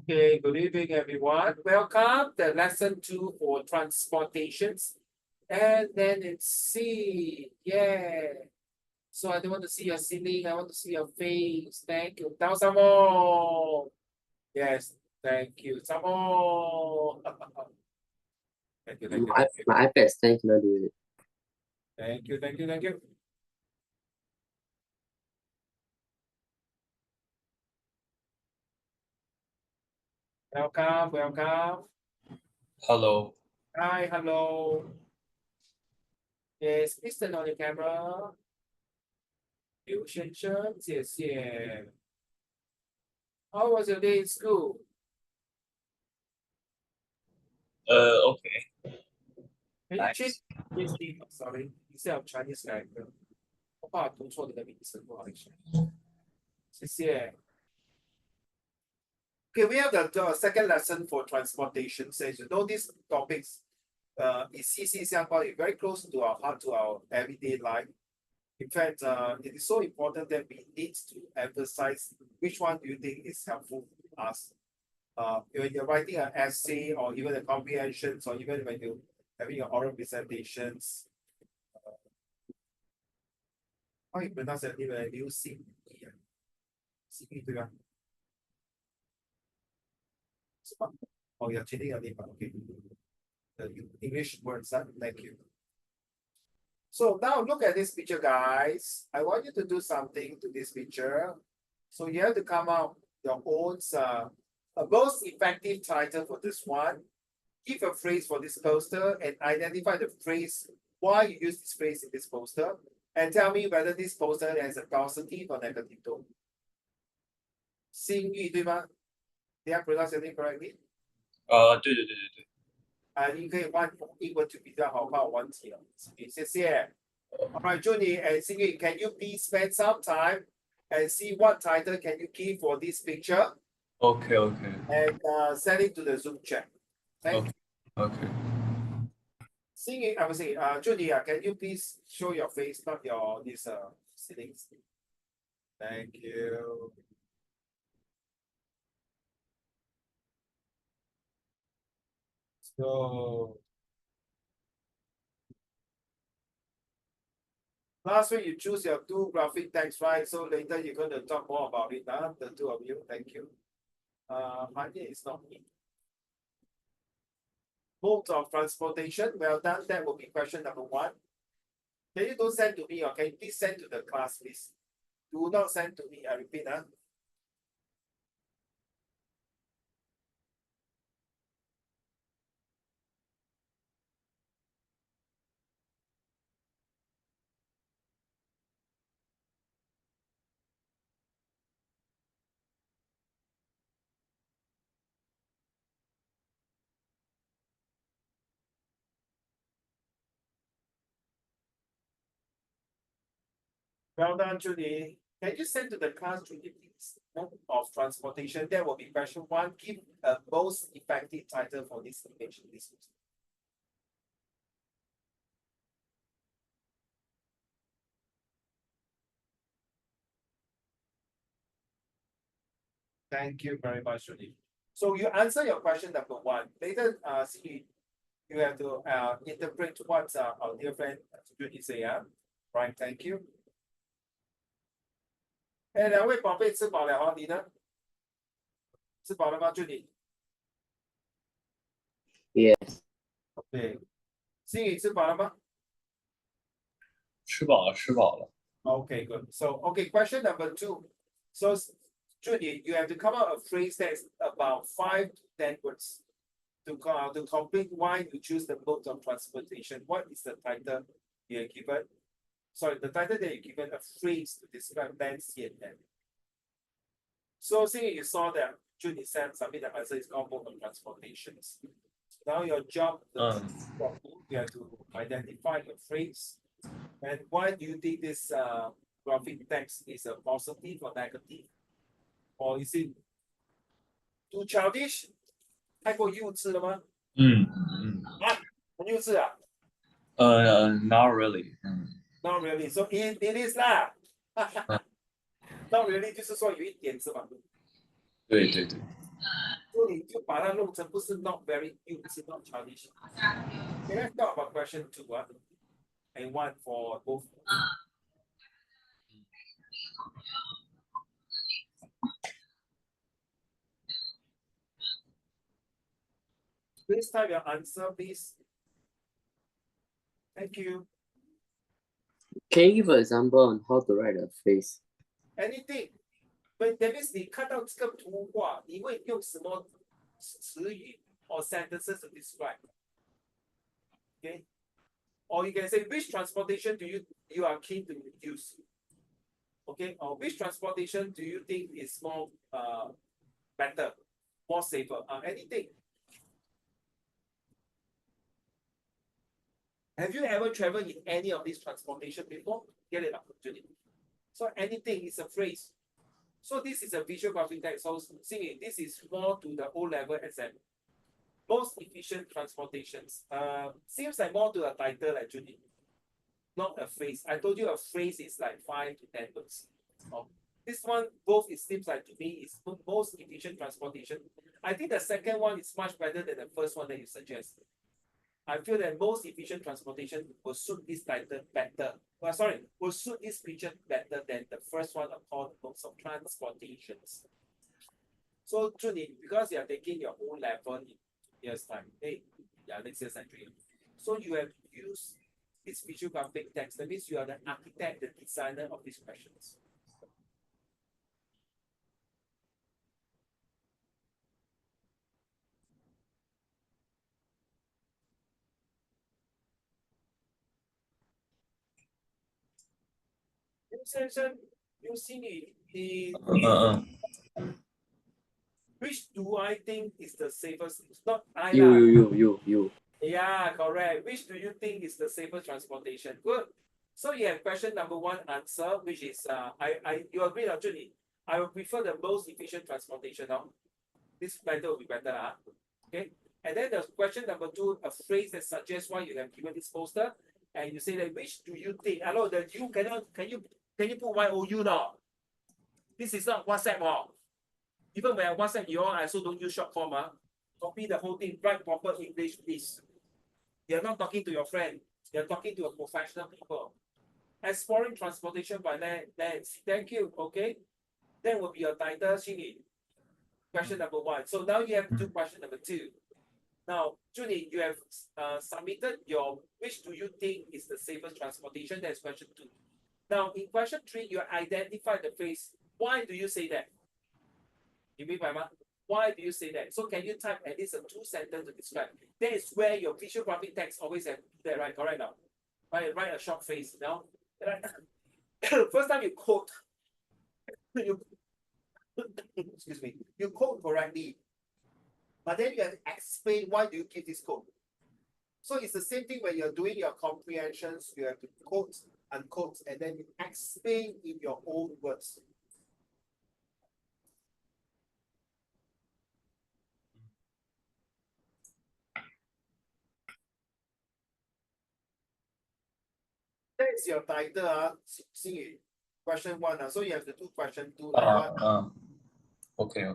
Okay, good evening, everyone. Welcome to lesson 2 for transportations. And then it's C. Yeah. So I don't want to see your ceiling. I want to see your face. Thank you. Down some more. Yes, thank you. Some more. Thank you, thank you, My, thank you. my iPad stand cannot do it. Thank you, thank you, thank you. Welcome, welcome. Hello. Hi, hello. Yes, please turn on your camera. 刘先生，谢谢。How was your day in school? Okay. Can you Nice. change this name? Sorry, instead of Chinese character. 我怕读错你的名字，不好意思。谢谢。Okay, we have the second lesson for transportation. Says you know these topics, is CC 相关, very close to our heart, to our everyday life. In fact, it is so important that we need to emphasize which one do you think is helpful to us. When you're writing an essay or even the comprehensions or even when you're having your oral presentations, how you pronounce it? You see, okay. Oh, you're changing your name. Okay. The English words, thank you. So now look at this picture, guys. I want you to do something to this picture. So you have to come up your own a most effective title for this one. Give a phrase for this poster and identify the phrase, why you use this phrase in this poster, and tell me whether this poster has a positive or negative tone. 心意对吗 Did I pronounce your name correctly? 对。你可以换英文就比较好，怕我忘记了。谢谢。All right, Junie and Singing, can you please spend some time and see what title can you give for this picture? Okay. And send it to the Zoom chat. Thank you. Okay. Singing, I would say, Junie, can you please show your face, not your these settings? Thank you. So last week you choose your two graphic text, right? So later you're going to talk more about it, the two of you. Thank you. My name is not me. Modes of transportation. Well done. That will be question number 1. Can you don't send to me, or can you please send to the class, please? Do not send to me. I repeat, Well done, Julie. Can you send to the class, Julie, please? Mode of transportation. That will be question 1. Give a most effective title for this image. Thank you very much, Julie. So you answer your question number 1. Later, see, you have to interpret what our dear friend Julie say. Right, thank you. 哎，两位宝贝吃饱了啊？你呢？吃饱了吗，Julie？ Yes. Okay. 心宇吃饱了吗？吃饱了。Okay, good. So, okay, question number 2. So, Julie, you have to come up a phrase that's about 5 to 10 words to complete why you choose the mode of transportation. What is the title you are given? Sorry, the title that you're given, a phrase to describe land, sea, and land. So, seeing you saw that Julie said submit the answer is called mode of transportations. Now your job, you have to identify a phrase. And why do you think this graphic text is a positive or negative? Or is it too childish? 太过幼稚了吗？很幼稚啊？ Not really. Not really. So it is 啦。Not really 就是说有一点是吧？对。So 所以你就把它弄成不是 not very you是 not childish. Okay, let's talk about question 2 and 1 for both. Please type your answer, please. Thank you. Can you give an example on how to write a phrase? Anything. But that means 你看到这个图画，你会用什么词语 or sentences to describe? Okay. Or you can say which transportation do you are keen to use? Okay. Or which transportation do you think is more better, more safer? Anything. Have you ever traveled in any of these transportation before? Get it opportunity. So anything is a phrase. So this is a visual graphic text. So see, this is more to the O-level exam. Most efficient transportations. Seems like more to a title actually, not a phrase. I told you a phrase is like 5 to 10 words. This one, both it seems like to me is most efficient transportation. I think the second one is much better than the first one that you suggest. I feel that most efficient transportation will suit this title better. Will suit this picture better than the first one upon most of transportations. So, Junie, because you are taking your own level in years' time, next year's century. So you have used this visual graphic text. That means you are the architect, the designer of these questions. You see which do I think is the safest? It's not I lah. You. Yeah, correct. Which do you think is the safest transportation? Good. So you have question number 1 answer, which is you agree, Julie? I will prefer the most efficient transportation now. This better will be better, okay. And then the question number 2, a phrase that suggests why you have given this poster, and you say that which do you think? Hello, the you cannot can you put YOU now? This is not WhatsApp Even when I WhatsApp you all, I also don't use short form. Copy the whole thing, write proper English, please. You're not talking to your friend, you're talking to a professional people. Exploring transportation by land. Thank you. Okay. That will be your title, Shingi. Question number 1. So now you have to do question number 2. Now, Junie, you have submitted your which do you think is the safest transportation? That's question 2. Now, in question 3, you identify the phrase. Why do you say that? You mean by why do you say that? So can you type at least a 2 sentence to describe? That is where your visual graphic text always have that, right? Correct now. Write a short phrase. Now, first time you quote, excuse me, you quote correctly, but then you have to explain why do you give this quote. So it's the same thing when you're doing your comprehensions. You have to quote, unquote, and then you explain in your own words. That is your title, see question 1. So you have to do question 2. Okay.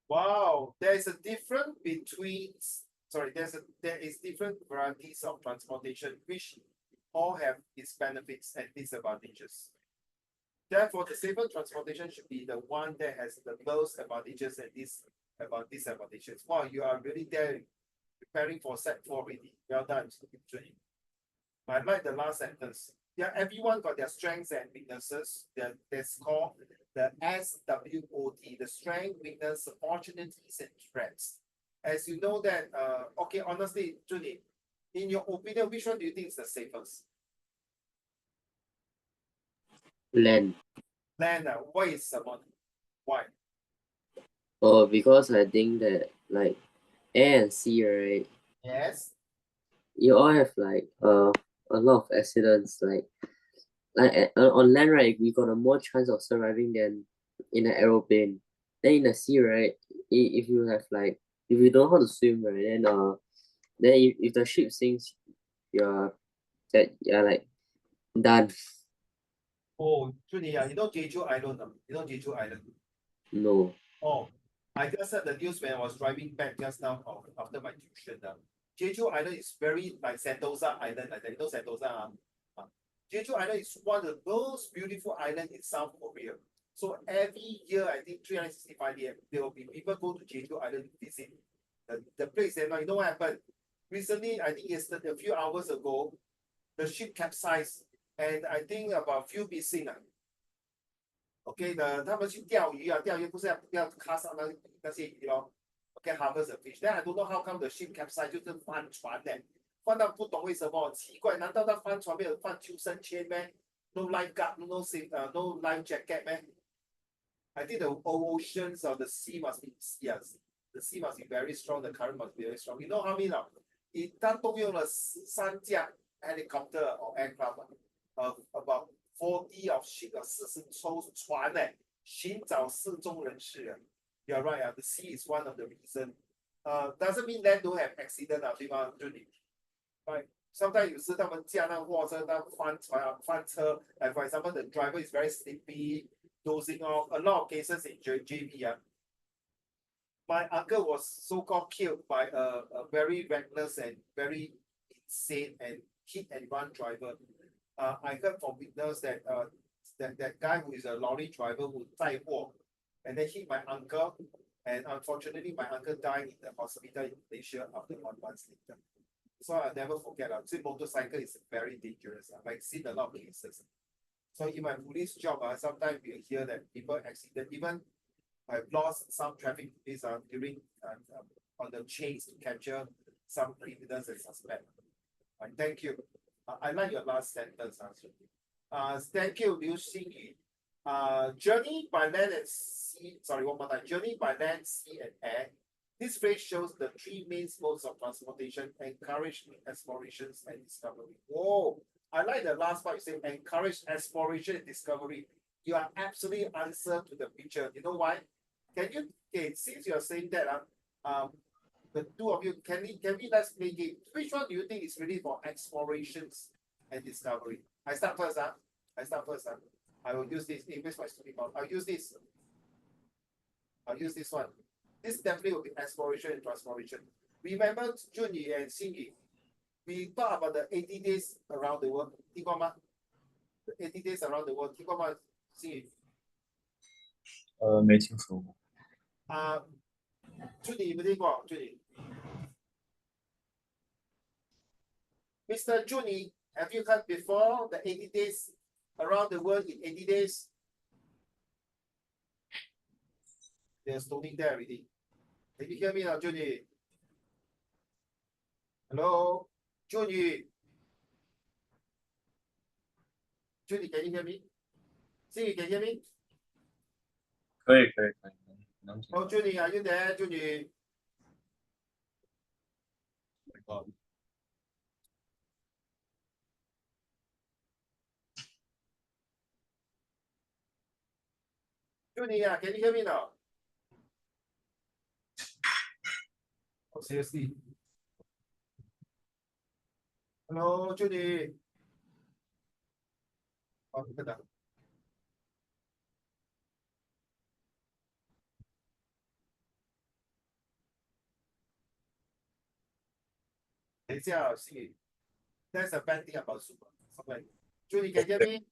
Wow, there is different varieties of transportation which all have its benefits and disadvantages. Therefore, the safer transportation should be the one that has the most advantages and disadvantages. Wow, you are really there preparing for set 4 already. Well done, Junie. I like the last sentence. Yeah, everyone got their strengths and weaknesses. That's called the SWOT, the strength, weakness, opportunities, and threats. As you know that, okay, honestly, Junie, in your opinion, which one do you think is the safest? Land. Land, why is someone? Why? Oh, because I think that like air and sea, right? Yes. You all have like a lot of accidents. Like on land, right? We got a more chance of surviving than in an aeroplane. Then in the sea, right? If you have like if you don't know how to swim, right? Then if the ship sinks, you're like done. Oh, Junie, you know Jeju Island? You know Jeju Island? No. Oh, I just heard the news when I was driving back just now after my tuition. Jeju Island is very like Sentosa Island, like that. You know Sentosa? Jeju Island is one of the most beautiful islands in South Korea. So every year, I think 365 days, there will be people go to Jeju Island to visit the place. And you know what happened? Recently, I think yesterday, a few hours ago, the ship capsized, and I think about few missing. OK 的，他们去钓鱼啊，钓鱼不是要 cast 那些鱼咯，OK harvest the fish。Then I don't know how come the ship capsize 就是翻船呢，翻到不懂为什么，奇怪，难道他翻船没有放救生圈咩？No life guard, no safe, no life jacket 咩？I think the oceans or the sea must be yes, the sea must be very strong, the current must be very strong. You know how many 了？他动用了13架 helicopter or aircraft of about 40 of ship 40艘船呢，寻找失踪人士。You're right, the sea is one of the reason. Doesn't mean land don't have accident 对吗？就你，right? Sometimes 有时他们驾那货车，他翻船翻车，like for example, the driver is very sleepy, dozing off. A lot of cases in JB. My uncle was so-called killed by a very reckless and very insane and hit and run driver. I heard from witness that that guy who is a lorry driver who 载货 and then hit my uncle, and unfortunately my uncle died in the hospital in Malaysia after 1 month later. So I'll never forget. So motorcycle is very dangerous. I've seen a lot of cases. So in my police job, sometimes we hear that people accident. Even I've lost some traffic police during on the chase to capture some criminals and suspects. Thank you. I like your last sentence. Thank you, Liu Xingyu. Journey by land and sea. Sorry, one more time. Journey by land, sea, and air. This phrase shows the three main modes of transportation: encourage explorations and discovery. Oh, I like the last part. You say encourage exploration and discovery. You are absolutely answer to the picture. You know why? Can you? Okay, since you are saying that, the two of you can we let's play game. Which one do you think is really for explorations and discovery? I start first. I start first. I will use this. Where's my stupid mouth? I'll use this. I'll use this one. This definitely will be exploration and transformation. Remember Junyi and Xingyi, we talk about the 80 days around the world. 听过吗？ The 80 days around the world. 听过吗？ Xingyi 没听说过。Junyi 有没有听过？Junyi Mr. Junyi, have you heard before the 80 days around the world in 80 days? They're stoning there already. Can you hear me now, Junyi? Hello? Junyi? Junyi, can you hear me? Xingyi, can you hear me? 可以，能听 Oh, 到。Junyi, are you there, Junyi? Oh my God. Junyi, can you hear me now? Oh, seriously. Hello, Junyi. Oh, 真的。等一下，Xingyi. That's a bad thing about Zoom. Okay. Junyi, can you hear me?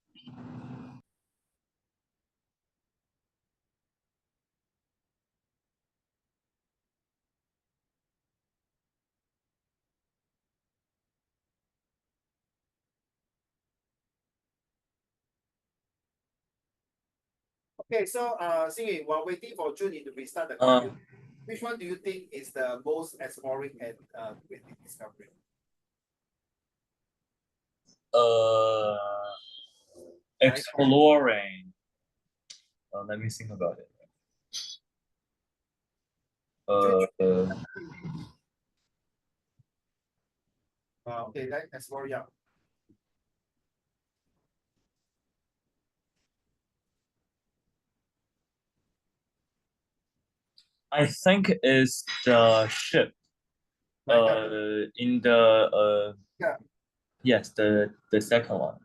Okay, so Xingyu, while waiting for Junie to restart the computer, which one do you think is the most exploring and with the discovery? Exploring. Let me think about it. Okay, let's explore, yeah. I think is the ship. In the Yeah. yes, the second one.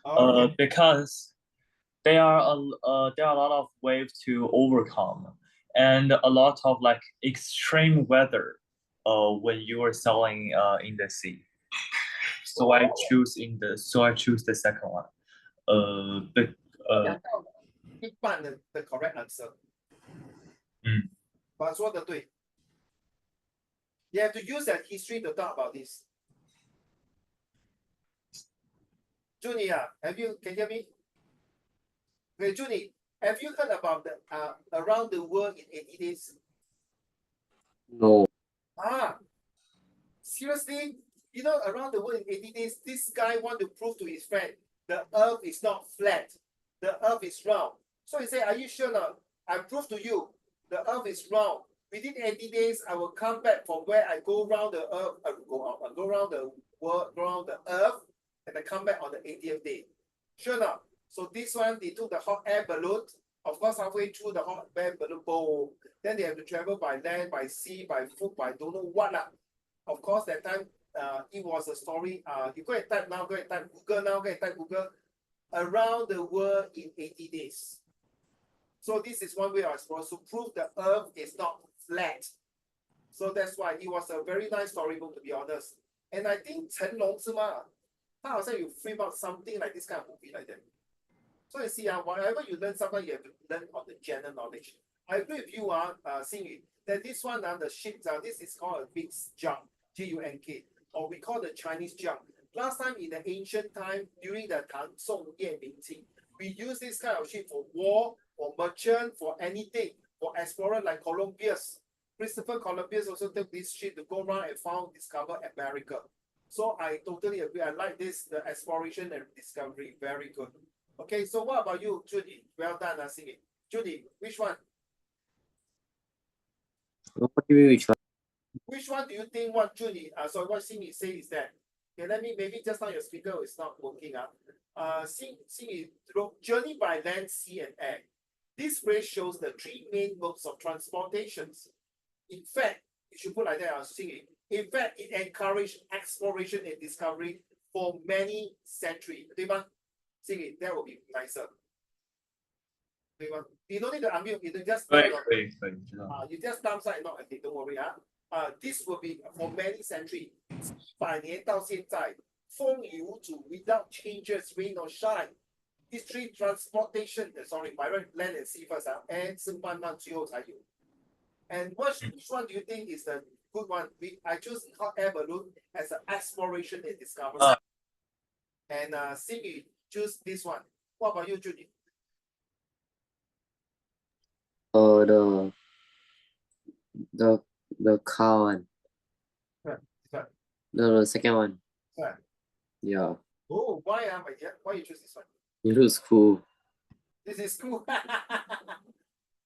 Okay. Because there are a lot of waves to overcome, and a lot of like extreme weather. When you are sailing in the sea. So I choose the second one. But 讲到一半的 correct answer， 把说的对。You have to use that history to talk about this. Junie, can you hear me? Okay, Junie, have you heard about the around the world in 80 days? No. Seriously? You know, around the world in 80 days, this guy want to prove to his friend the earth is not flat, the earth is round. So he said, are you sure now? I prove to you the earth is round. Within 80 days, I will come back from where I go around the earth, go around the world, go around the earth, and I come back on the 80th day. Sure now. So this one, they took the hot air balloon. Of course, halfway through the hot air balloon, boom. Then they have to travel by land, by sea, by foot, by don't know what. Of course, that time it was a story. You go and type now, go and type Google now, go and type Google around the world in 80 days. So this is one way of explore to prove the earth is not flat. So that's why it was a very nice storybook, to be honest. And I think Chen Long you frame out something like this kind of movie like that. So you see, whatever you learn, sometimes you have to learn on the general knowledge. I agree with you, Xingyu, that this one, the ship, this is called a big junk, Gunk, or we call the Chinese junk. Last time in the ancient time, during the Tang Song Ye Ming Qing, we use this kind of ship for war, for merchant, for anything, for explorer like Columbus. Christopher Columbus also took this ship to go around and discover America. So I totally agree. I like this, the exploration and discovery. Very good. Okay, so what about you, Judy? Well done, Singing. Judy, which one? What do you mean which one? Which one do you think what Judy, so what Singing say is that, okay, let me, maybe just now your speaker is not working up. Singing, journey by land, sea, and air. This phrase shows the three main modes of transportations. In fact, you should put like that, Singing. In fact, it encouraged exploration and discovery for many centuries. 对吗? Singing, that will be nicer. 对吗? You don't need to unmute, you just you just thumbs up and not okay, don't worry. This will be for many centuries. 百年到现在，风雨无阻 without changes, rain or shine. History transportation, sorry, by land and sea first, and 是慢慢最后才有。And which one do you think is the good one? I choose hot air balloon as an exploration and discovery. And Simi choose this one. What about you, Judy? The car one. Right. No, the second one. Right. Yeah. Oh, why why you choose this one? It looks cool. This is cool.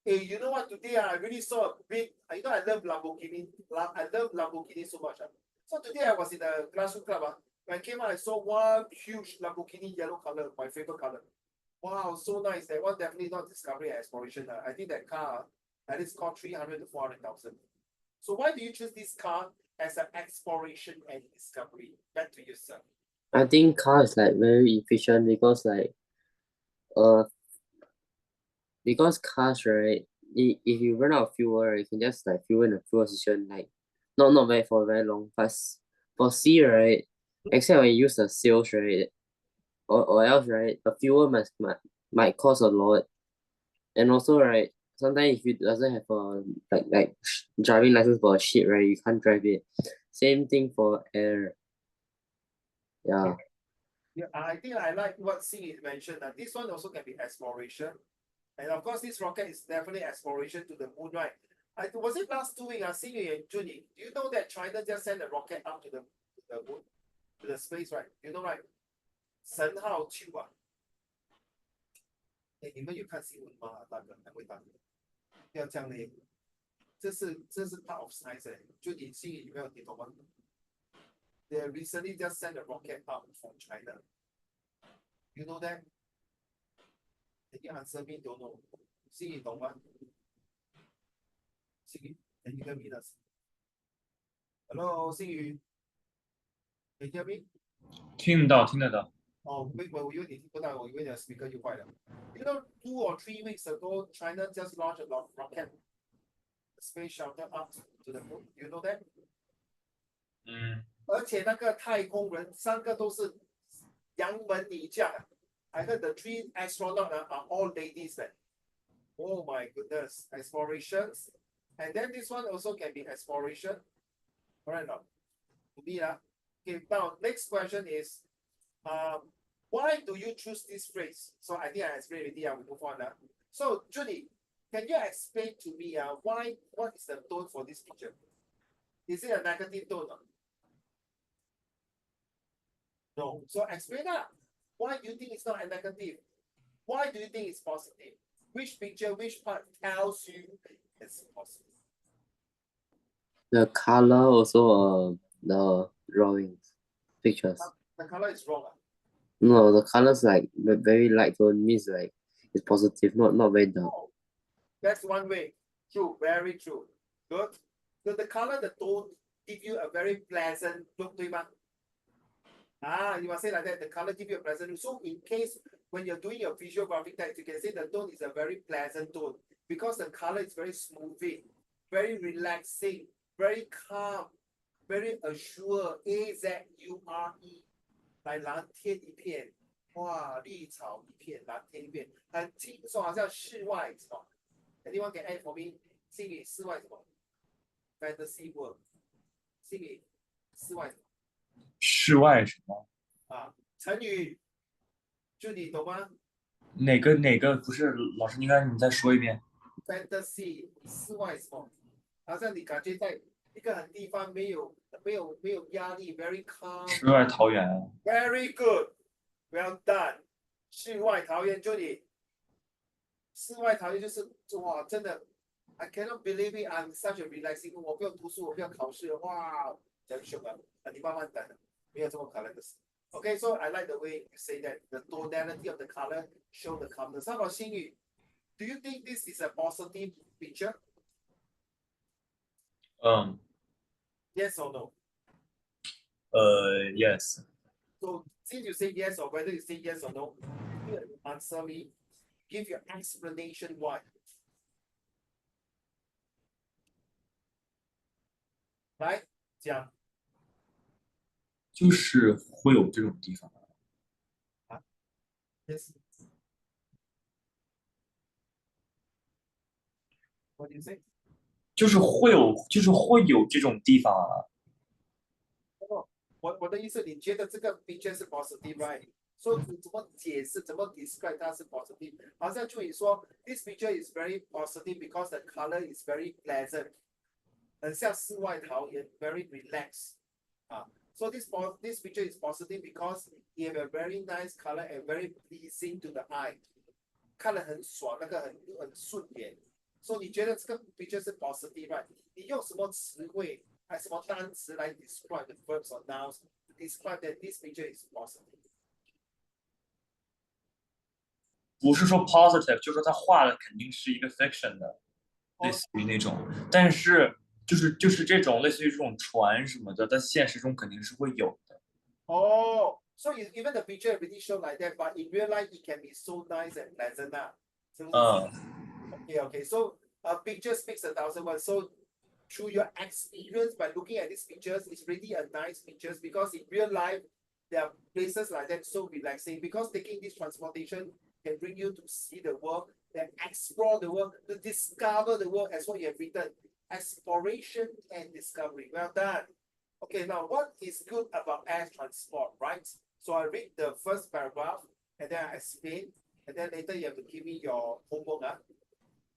Hey, you know what? Today I really saw a big. You know I love Lamborghini. I love Lamborghini so much. So today I was in the classroom club. When I came out, I saw one huge Lamborghini yellow color, my favorite color. Wow, so nice. That one definitely not discovery and exploration. I think that car that is called 300 to 400,000. So why do you choose this car as an exploration and discovery? Back to you, sir. I think car is like very efficient because like because cars, right, if you run out of fuel, right, you can just like fuel in the fuel station, like not very for very long. But for sea, right, except when you use the sails, right, or else, right, the fuel might cost a lot. And also, right, sometimes if you doesn't have a like driving license for a ship, right, you can't drive it. Same thing for air. Yeah. Yeah, I think I like what Sing mentioned. This one also can be exploration. And of course, this rocket is definitely exploration to the moon, right? Was it last 2 weeks? Xingyu and Junyi, do you know that China just sent a rocket up to the moon, to the space, right? You know, right? 神号球啊！哎，你们有看新闻吗？大哥，两位大哥，不要这样嘞，这是 part of science 哎，就你心里有没有你懂吗？They recently just sent a rocket up from China. You know that? Can you answer me? Don't know. 心里懂吗？心里 Can you hear me? Hello，心宇，Can you hear me? 听得到，听得到。哦，我以为你听不到，我以为你的 speaker 又坏了。You know, 2 or 3 weeks ago, China just launched a rocket space shuttle up to the moon. You know that? 嗯，而且那个太空人3个都是洋门女将。I heard the 3 astronauts are all ladies then. Oh my goodness, explorations. And then this one also can be exploration. Alright, now, to me, okay, now next question is, why do you choose this phrase? So I think I explained already. I will move on now. So Judy, can you explain to me what is the tone for this picture? Is it a negative tone? No. So explain that. Why do you think it's not a negative? Why do you think it's positive? Which picture, which part tells you it's positive? The color also the drawings, pictures. The color is wrong. No, the colors like very light tone means like it's positive, not very dark. Oh, that's one way. True, very true. Good. So the color, the tone give you a very pleasant look, 对吗? You must say like that. The color give you a pleasant look. So in case when you're doing your visual graphic text, you can say the tone is a very pleasant tone because the color is very smoothing, very relaxing, very calm, very assured. AZURE， 来蓝天一片，哇，绿草一片，蓝天一片，很轻松，好像室外什么？Anyone can add for me？心里室外什么 ？Fantasy world， 心里室外什么？室外什么？成语，就你懂吗哪个不是？老师，你再说一遍。 ？Fantasy 室外什么？好像你感觉在一个很地方没有压力，very calm。世外桃源。Very good, well done。世外桃源就你，世外桃源就是哇，真的 ，I cannot believe it. I'm such a relaxing. 我不用读书，我不用考试，哇，真凶啊！你慢慢等，没有这么可能的事。Okay, so I like the way you say that the tonality of the color show the calmness. How about 心宇 Do you think this is a positive picture? Yes or no? Yes. So since you say yes or whether you say yes or no, you answer me. Give your explanation why. 来讲就是会有这种地方。Yes. What do you say? 就是会有这种地方啊。我的意思，你觉得这个 picture 是 positive, right? So 你怎么解释，怎么 describe 它是 positive？ 好像就你说 this picture is very positive because the color is very pleasant， 很像世外桃源 ，very relaxed。So this picture is positive because you have a very nice color and very pleasing to the eye， 看了很爽，那个很顺眼。所以你觉得这个 picture 是 positive, right？ 你用什么词汇？还什么单词来 describe the verbs or nouns to describe that this picture is positive？ 不是说 positive，就是说他画的肯定是一个 fiction 的，类似于那种，但是就是这种类似于这种船什么的，在现实中肯定是会有的。So even the picture really show like that, but in real life it can be so nice and pleasant 是不是？Okay. So a picture speaks 1,000 words. So through your experience by looking at these pictures, it's really a nice pictures because in real life, there are places like that so relaxing because taking this transportation can bring you to see the world, then explore the world, to discover the world as what you have written. Exploration and discovery. Well done. Okay, now what is good about air transport, right? So I read the first paragraph and then I explain. and then later you have to give me your homework.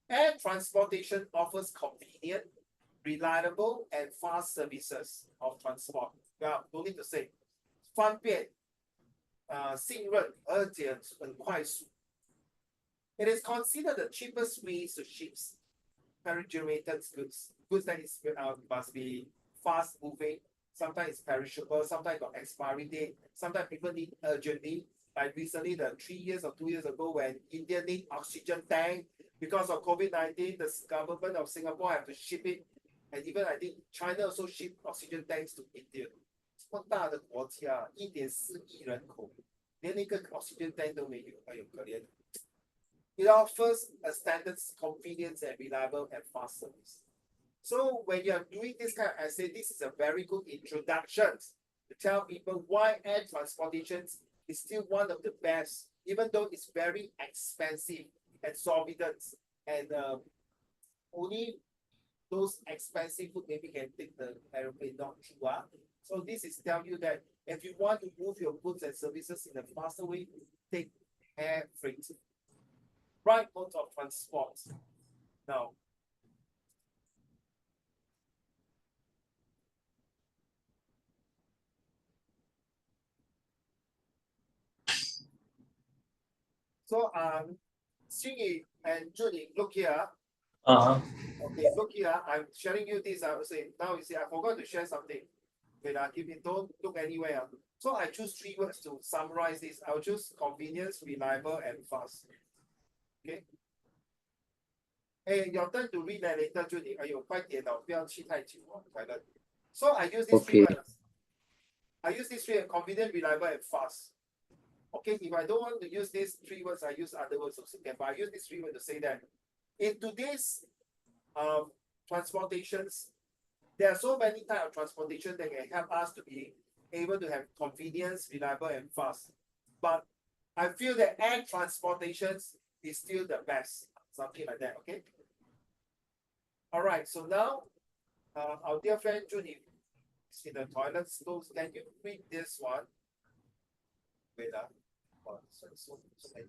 Air transportation offers convenient, reliable, and fast services of transport. Yeah, no need to say. 方便, 信任, 而且很快速. It is considered the cheapest way to ship perishable goods. Goods that is, must be fast moving. Sometimes it's perishable, sometimes got expiry date, sometimes people need urgently. Like recently, the 3 years or 2 years ago, when India need oxygen tank because of COVID-19, the government of Singapore have to ship it, and even I think China also ship oxygen tanks to India. 这么大的国家，1.4亿人口，连一个 oxygen tank 都没有，哎呦可怜。It offers a standard convenience and reliable and fast service. So when you are doing this kind of essay, this is a very good introduction to tell people why air transportation is still one of the best, even though it's very expensive, exorbitant, and only those expensive food maybe can take the aeroplane, not true. So this is tell you that if you want to move your goods and services in a faster way, take air freight. Right mode of transport. Now, so Xingyi and Judy, look here. Uh-huh. Okay, look here. I'm sharing you this. I will say now. You see, I forgot to share something. Wait, if you don't look anywhere. So I choose 3 words to summarize this. I'll choose convenience, reliable, and fast. Okay. Hey, your turn to read that later, Judy. 哎呦，快点哦，不要去太久哦，快乐。So I use these 3 Okay. words. I use these 3 words: convenient, reliable, and fast. Okay, if I don't want to use these 3 words, I use other words also. But I use these 3 words to say that in today's transportations, there are so many types of transportation that can help us to be able to have convenience, reliable, and fast. But I feel that air transportations is still the best, something like that. Okay. All right. So now, our dear friend Judy is in the toilet. So can you read this one? Wait, oh, sorry, so many.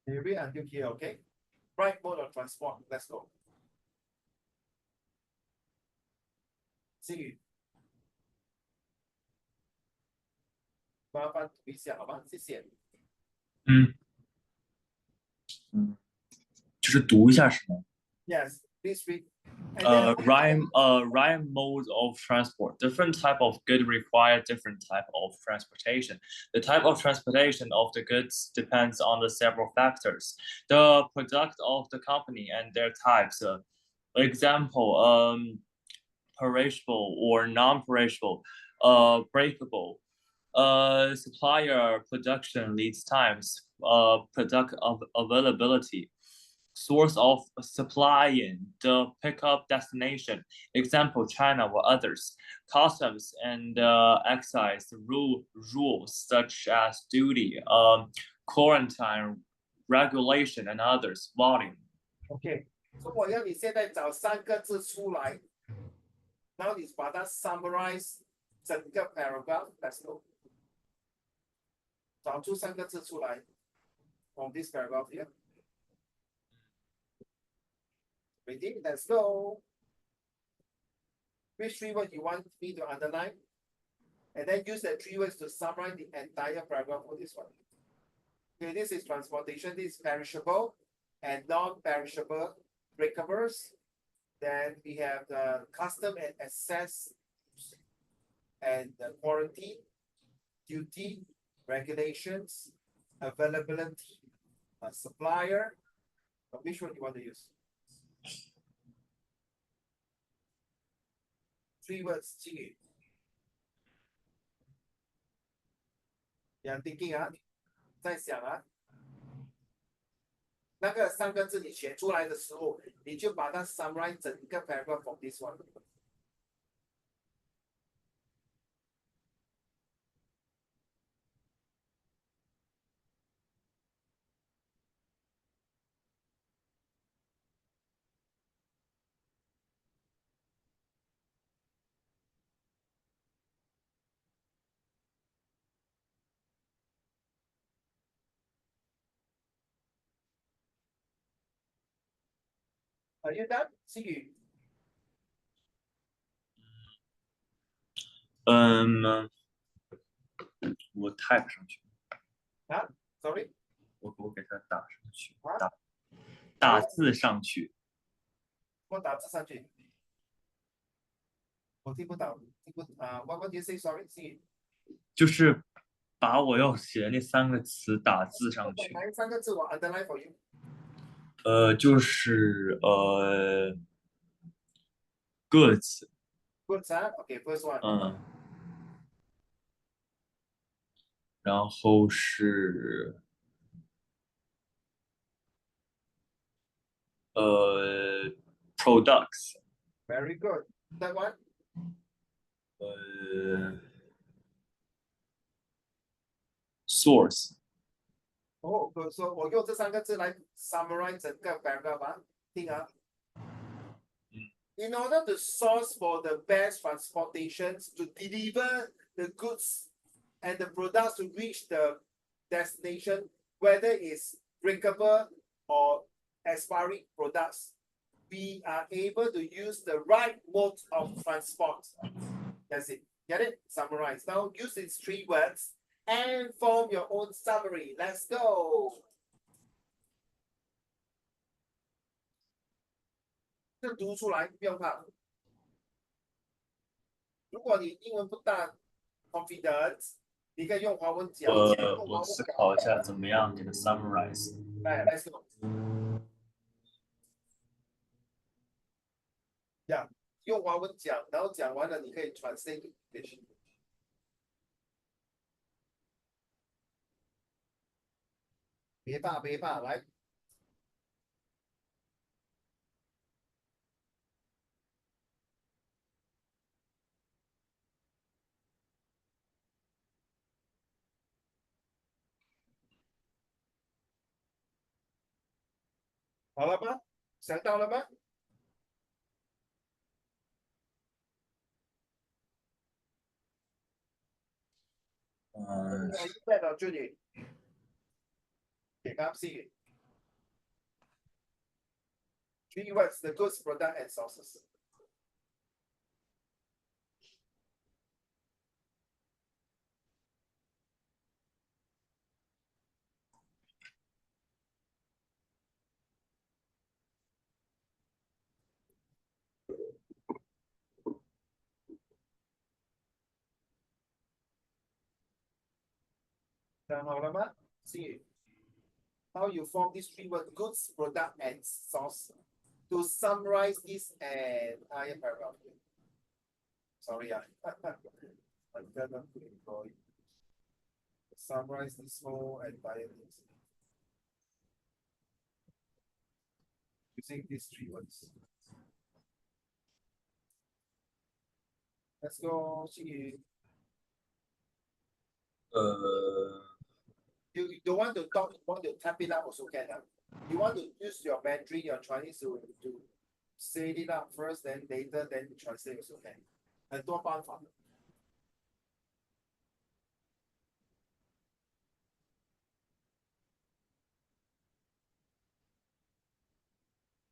You read until here, okay? Right mode of transport. Let's go. 星宇，麻烦读一下好吗？谢谢。就是读一下是吗？ Yes, please read. And then Rhyme mode of transport. Different type of good require different type of transportation. The type of transportation of the goods depends on the several factors. The product of the company and their types. Example, perishable or non-perishable, breakable. Supplier production leads times, product of availability, source of supplying, the pickup destination, example China or others, customs and excise rules such as duty, quarantine, regulation and others, volume. OK，所以我要你现在找3个字出来，然后你把它 summarize 整个 paragraph。Let's go， 找出3个字出来 from this paragraph here。Ready? Let's go. Which 3 words you want me to underline? And then use the 3 words to summarize the entire paragraph for this one. Okay, this is transportation. This is perishable and non-perishable breakables. Then we have the custom and access and the quarantine, duty, regulations, availability, supplier. Which one do you want to use? 3 words, 金宇。You're thinking 啊，在想啊。那个3个字你写出来的时候，你就把它 summarize 整个 paragraph from this one。Are you done? 星宇我 type 上去，啊？Sorry，我给它打上去，啊打字上去。我打字上去。我听不到，听不啊？What do you say? Sorry，星宇。就是把我要写的那3个词打字上去。来3个字，我 underline for you。就是goods， Good 啊，OK，first one。然后是products， Very good。That one。source， 哦，所以我用这3个字来 summarize 整个 paragraph 啊，听啊。In order to source for the best transportations to deliver the goods and the products to reach the destination, whether it's drinkable or expiring products, we are able to use the right mode of transport. That's it. Get it? Summarize. Now use these 3 words and form your own summary. Let's go. 这读出来不用怕。如果你英文不大 confident，你可以用华文讲。我思考一下怎么样给它 summarize。来，Let's go。呀，用华文讲，然后讲完了，你可以 translate to English。别怕，别怕，来。好了吗？想到了吗？在到这里，给他 see three words: the goods, product, and sources。想好了吗？See how you form these 3 words: goods, product, and source. To summarize this entire paragraph. Sorry, I'm gonna summarize this whole entire thing using these 3 words. Let's go. You don't want to talk, you want to type it out also can. You want to use your Mandarin, your Chinese to say it out first, then later, then translate also can. 很多办法。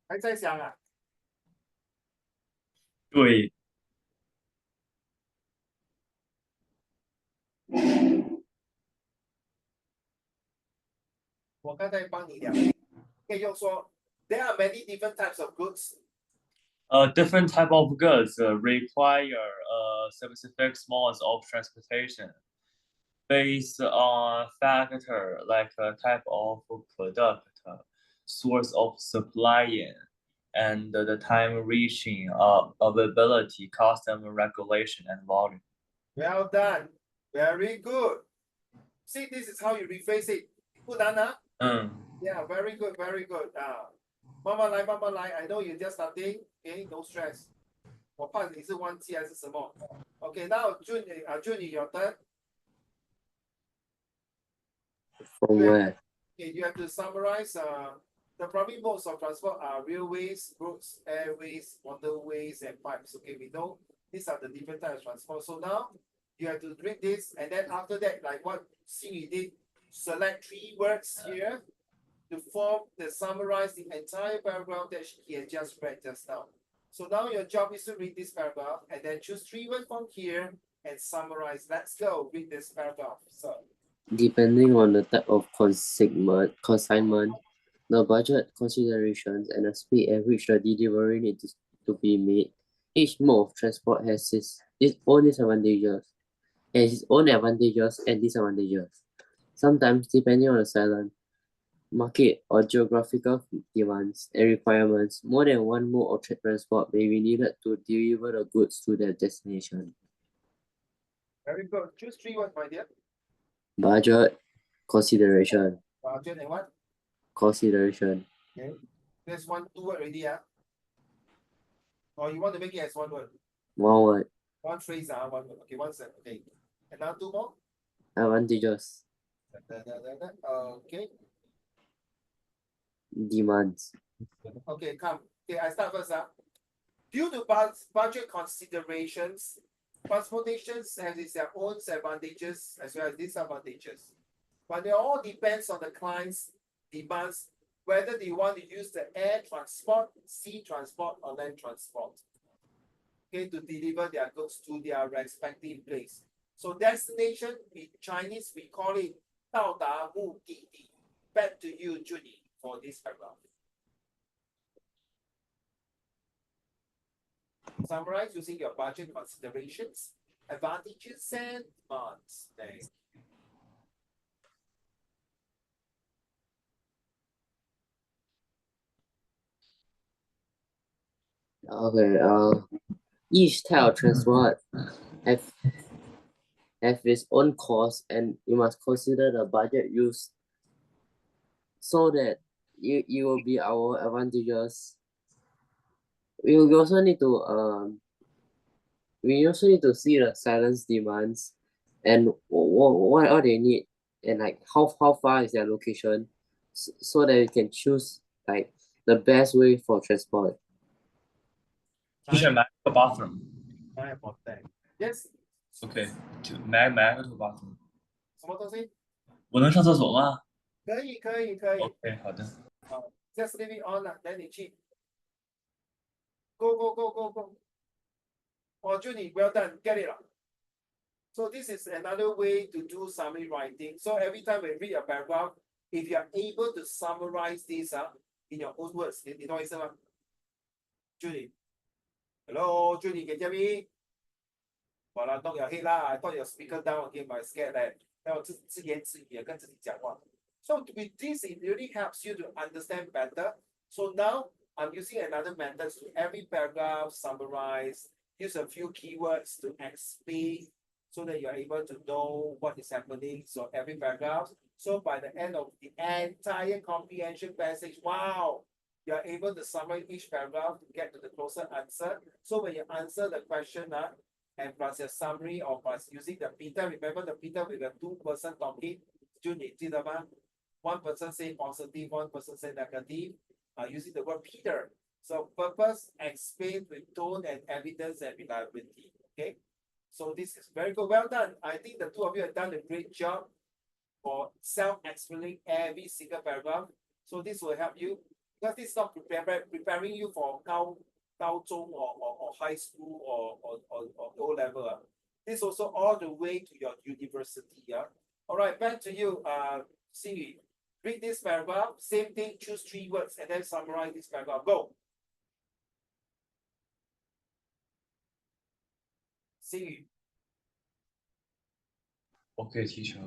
还在想啊？对，我刚才帮你讲，可以用说 There are many different types of goods. different type of goods require specific modes of transportation based on factor like type of product, source of supplying, and the time reaching, availability, custom regulation, and volume. Well done. Very good. See, this is how you rephrase it. 不难啊。Yeah, very good, very good. 慢慢来，慢慢来。I know you just starting. Okay, no stress. 我怕你是忘记还是什么。Okay, now Junior, your turn. From where? Okay, you have to summarize. The primary modes of transport are railways, roads, airways, waterways, and pipes. Okay, we know these are the different types of transport. So now you have to read this, and then after that, like what Xingyu did, select 3 words here to form the summarize the entire paragraph that he has just read just now. So now your job is to read this paragraph and then choose 3 words from here and summarize. Let's go read this paragraph. So Depending on the type of consignment, the budget considerations, and the speed at which the delivery needs to be made, each mode of transport has its own disadvantages, and disadvantages. Sometimes, depending on the silent market or geographical demands and requirements, more than one mode of transport may be needed to deliver the goods to their destination. very good. Choose 3 words, my dear. Budget consideration. Budget and what? Consideration. Okay. There's 2 word already, yeah. Or you want to make it as 1 word? One word. 1 phrase, 1 word. Okay, 1 set. Okay. And now 2 more. Advantages. Okay. Demands. Okay, come. Okay, I start first. Due to budget considerations, transportation has their own advantages as well as disadvantages. But it all depends on the client's demands, whether they want to use the air transport, sea transport, or land transport. Okay, to deliver their goods to their respective place. So destination in Chinese, we call it 到达目的地. Back to you, Judy, for this paragraph. Summarize using your budget considerations, advantages, and demands. Thanks. Okay, each type of transport have its own cost, and you must consider the budget used so that it will be our advantages. We also need to see the silence demands and what all they need, and like how far is their location, so that we can choose like the best way for transport. Teacher, may I go to the bathroom? Yes. Okay. May I go to the bathroom? 什么东西？我能上厕所吗？可以。 OK， 好的。Just leave it on 了，等你去。Go. Oh, Judy, well done. Get it. So this is another way to do summary writing. So every time we read a paragraph, if you are able to summarize this in your own words, 你懂我意思吗 ？Judy. Hello, Judy, can you hear me? Well, I knock your head lah. I thought your speaker down again, but I scared that. 然后自言自语跟自己讲话。So with this, it really helps you to understand better. So now I'm using another method to every paragraph summarize, use a few keywords to explain so that you're able to know what is happening. So every paragraph. So by the end of the entire comprehension passage, wow, you're able to summarize each paragraph to get to the closer answer. So when you answer the question, and plus your summary or plus using the Peter, remember the Peter with the 2-person talking, 就你记得吗? One person say positive, one person say negative, using the word Peter. So purpose, explain with tone and evidence and reliability. Okay. So this is very good. Well done. I think the two of you have done a great job for self-explaining every single paragraph. So this will help you because this is not preparing you for 高中 or high school or O level. This also all the way to your university. All right, back to you, Xingyu. Read this paragraph, same thing, choose 3 words and then summarize this paragraph. Go. Xingyu. OK, teacher.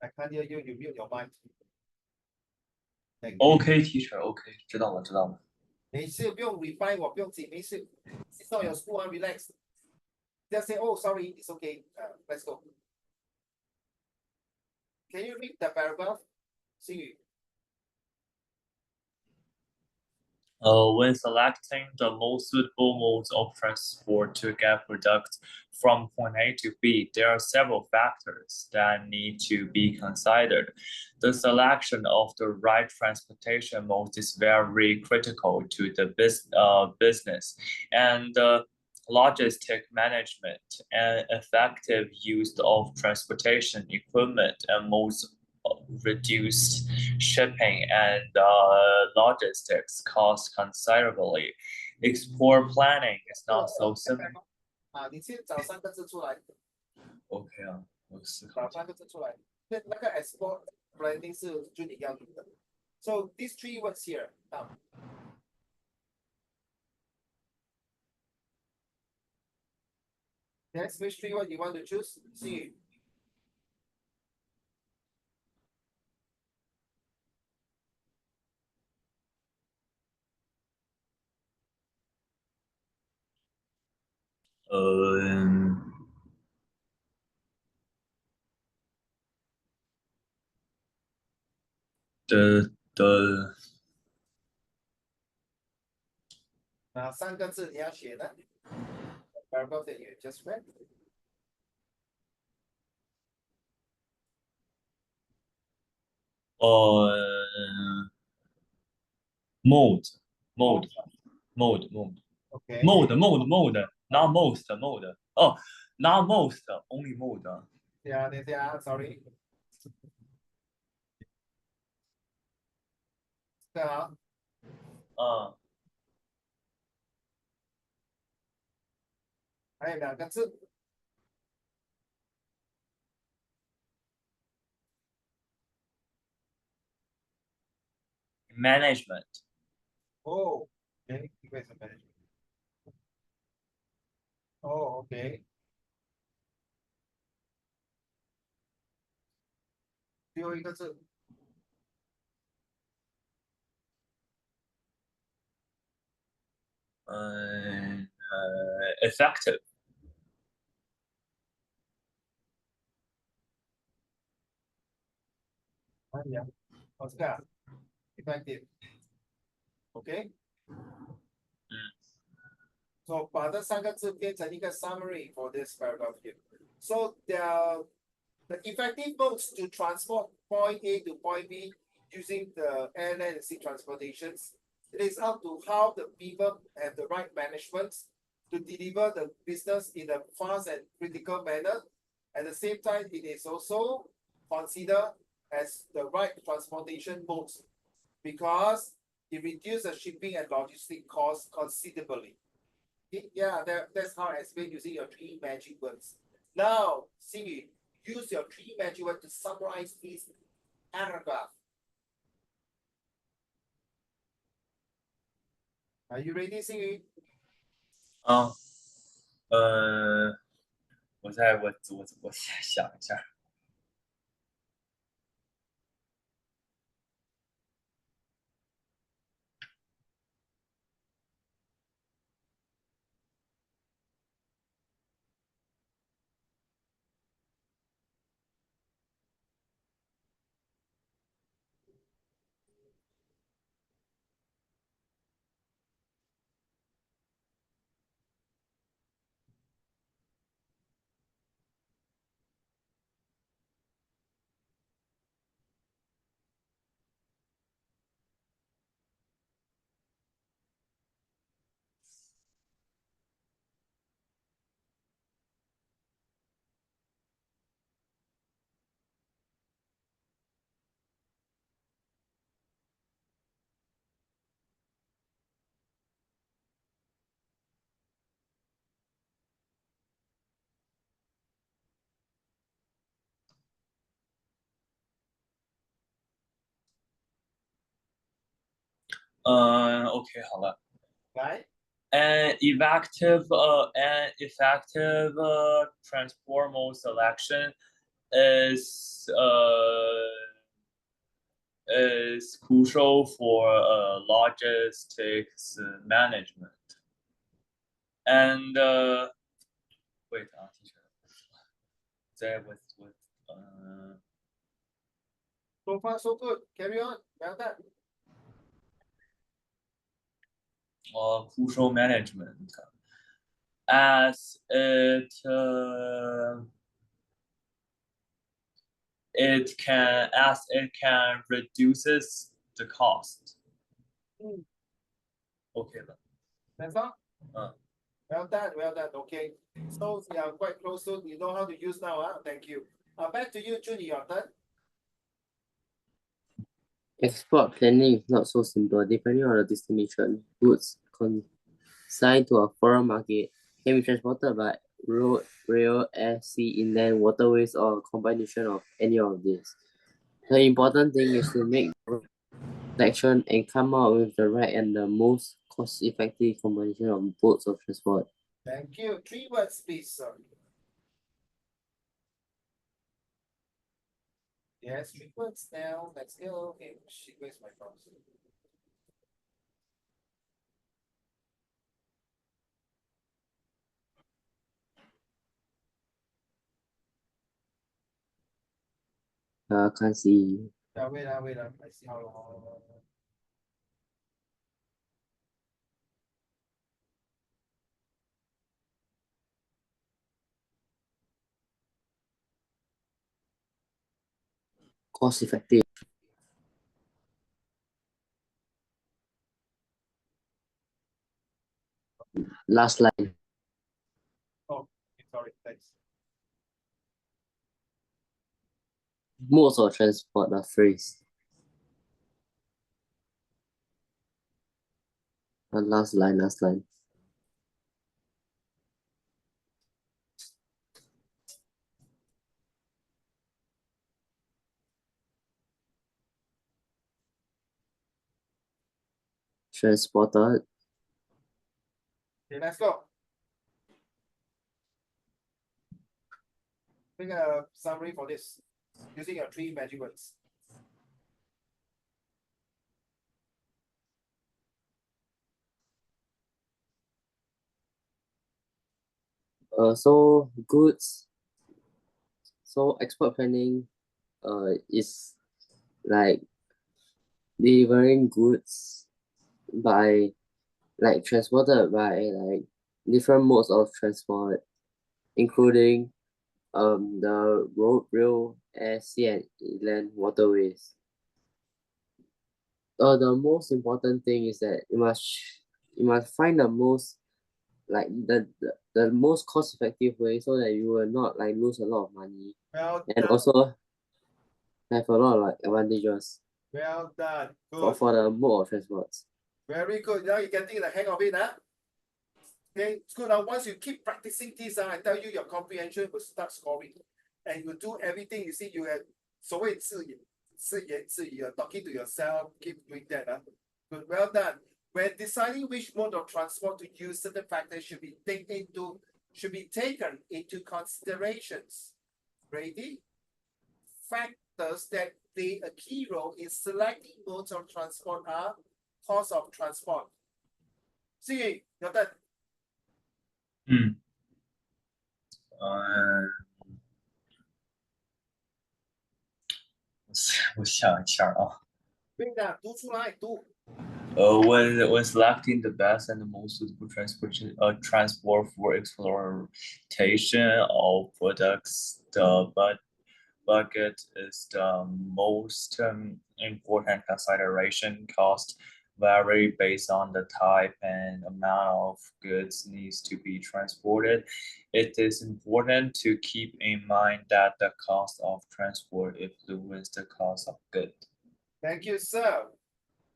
I can't hear you. You mute your mic. OK, teacher. OK， 知道了。没事，不用 refine 我，不用紧，没事。It's not your school, relax. Just say, oh, sorry, it's okay. Let's go. Can you read the paragraph? Xingyu. When selecting the most suitable modes of transport to get products from point A to B, there are several factors that need to be considered. The selection of the right transportation mode is very critical to the business and logistic management and effective use of transportation equipment and modes reduce shipping and logistics costs considerably. Export planning is not so simple. 啊，你先找三个字出来， OK 啊，我思考找三个字出来。那个 export planning 是就你要读的。So these three words here. Next, which three words you want to choose? See. the 哪三个字你要写呢？Paragraph that you just read. mode Okay. not most mode. Oh, not most, only mode. Yeah, sorry. 这个好，还有两个字。Management. Oh, okay. Where's the management? Oh, okay. 最后一个字。Effective. 哪里啊？哦，这个啊，effective。OK。So 把这三个字变成一个 summary for this paragraph here. So the effective modes to transport point A to point B using the air, land, and sea transportations. It is up to how the people have the right management to deliver the business in a fast and critical manner. At the same time, it is also considered as the right transportation modes because it reduces the shipping and logistic costs considerably. Okay, yeah, that's how I explain using your three magic words. Now, Xingyu, use your three magic words to summarize this paragraph. Are you ready, Xingyu? 我想一下。OK 好了。Right? An effective transport mode selection is crucial for logistics management. And wait, teacher. There with So far, so good. Carry on. Well done. crucial management as it can reduces the cost. OK 了。 That's all? Well done, well done. Okay. So you are quite close, so you know how to use now, huh? Thank you. Back to you, Junie, your turn. Export planning is not so simple. Depending on the destination, goods consigned to a foreign market can be transported by road, rail, air, sea, inland, waterways, or a combination of any of these. The important thing is to make the selection and come out with the right and the most cost-effective combination of modes of transport. Thank you. 3 words, please, sir. Yes, 3 words now. Let's go. Okay, where's my mouse? Can't see. Wait, I see how long. Cost-effective. Last line. Oh, sorry, thanks. Modes of transport are phrase. Last line. Transported. Okay, let's go. Make a summary for this using your 3 magic words. So goods. So export planning is like delivering goods by like transported by like different modes of transport, including the road, rail, air, sea, and land waterways. The most important thing is that you must find the most like the most cost effective way so that you will not like lose a lot of money Well and done. also have a lot of like advantages Well done. for, Good. for the mode of transports. Very good. Now you're getting the hang of it, huh? Okay, it's good. Now, once you keep practicing this, I tell you, your comprehension will start scoring. And you do everything. You see, you have so it's you're talking to yourself, keep doing that. Huh? Good, well done. When deciding which mode of transport to use, certain factors should be taken into considerations. Ready? Factors that play a key role in selecting modes of transport are cost of transport. See, your turn. 我想一下啊。对的，读出来，读。When selecting the best and most suitable transport for exploitation of products, the budget is the most important consideration. Cost vary based on the type and amount of goods needs to be transported. It is important to keep in mind that the cost of transport influences the cost of goods. Thank you, sir.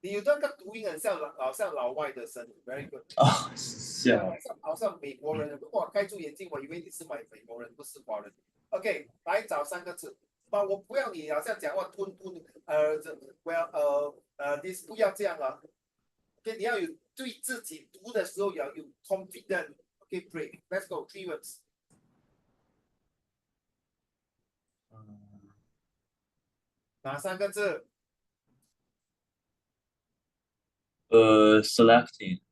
你有那个读音很像老外的声音 ，very good。啊，谢了。好像美国人，不过我盖住眼镜，我以为你是美国人，不是华人。OK，来找3个字。我不要你好像讲话吞，this 不要这样啊。OK，你要有对自己读的时候要有 confident。OK，break，let's go 3 words。哪3个字？Selecting。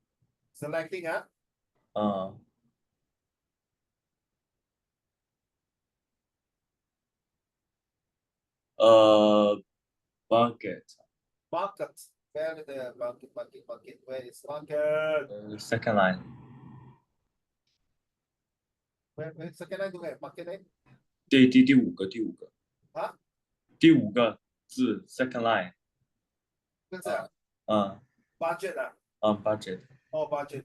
Selecting 啊。Bucket. Market. Where is the bucket? Where is market? Second line. Where second line 对不对？market 呢？第五个啊？第5个字 second line。这是啊。budget 啊。budget。哦，budget。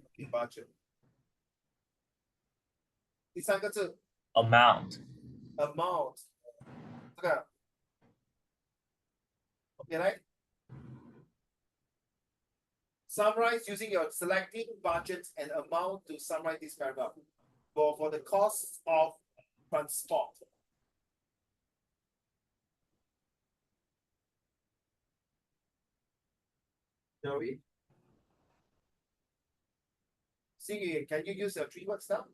第3个字。amount。amount。这个。OK 来。Summarize using your selecting budget and amount to summarize this paragraph for the cost of transport. Shall we? Xingyu, can you use your 3 words now?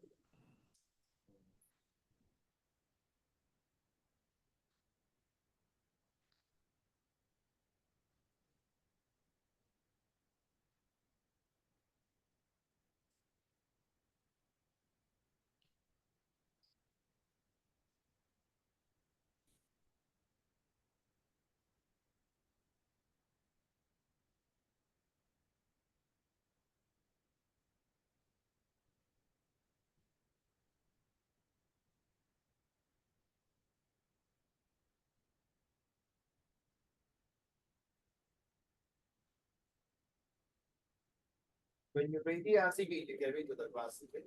When you're ready, Xingyu, you get ready to the class. Okay?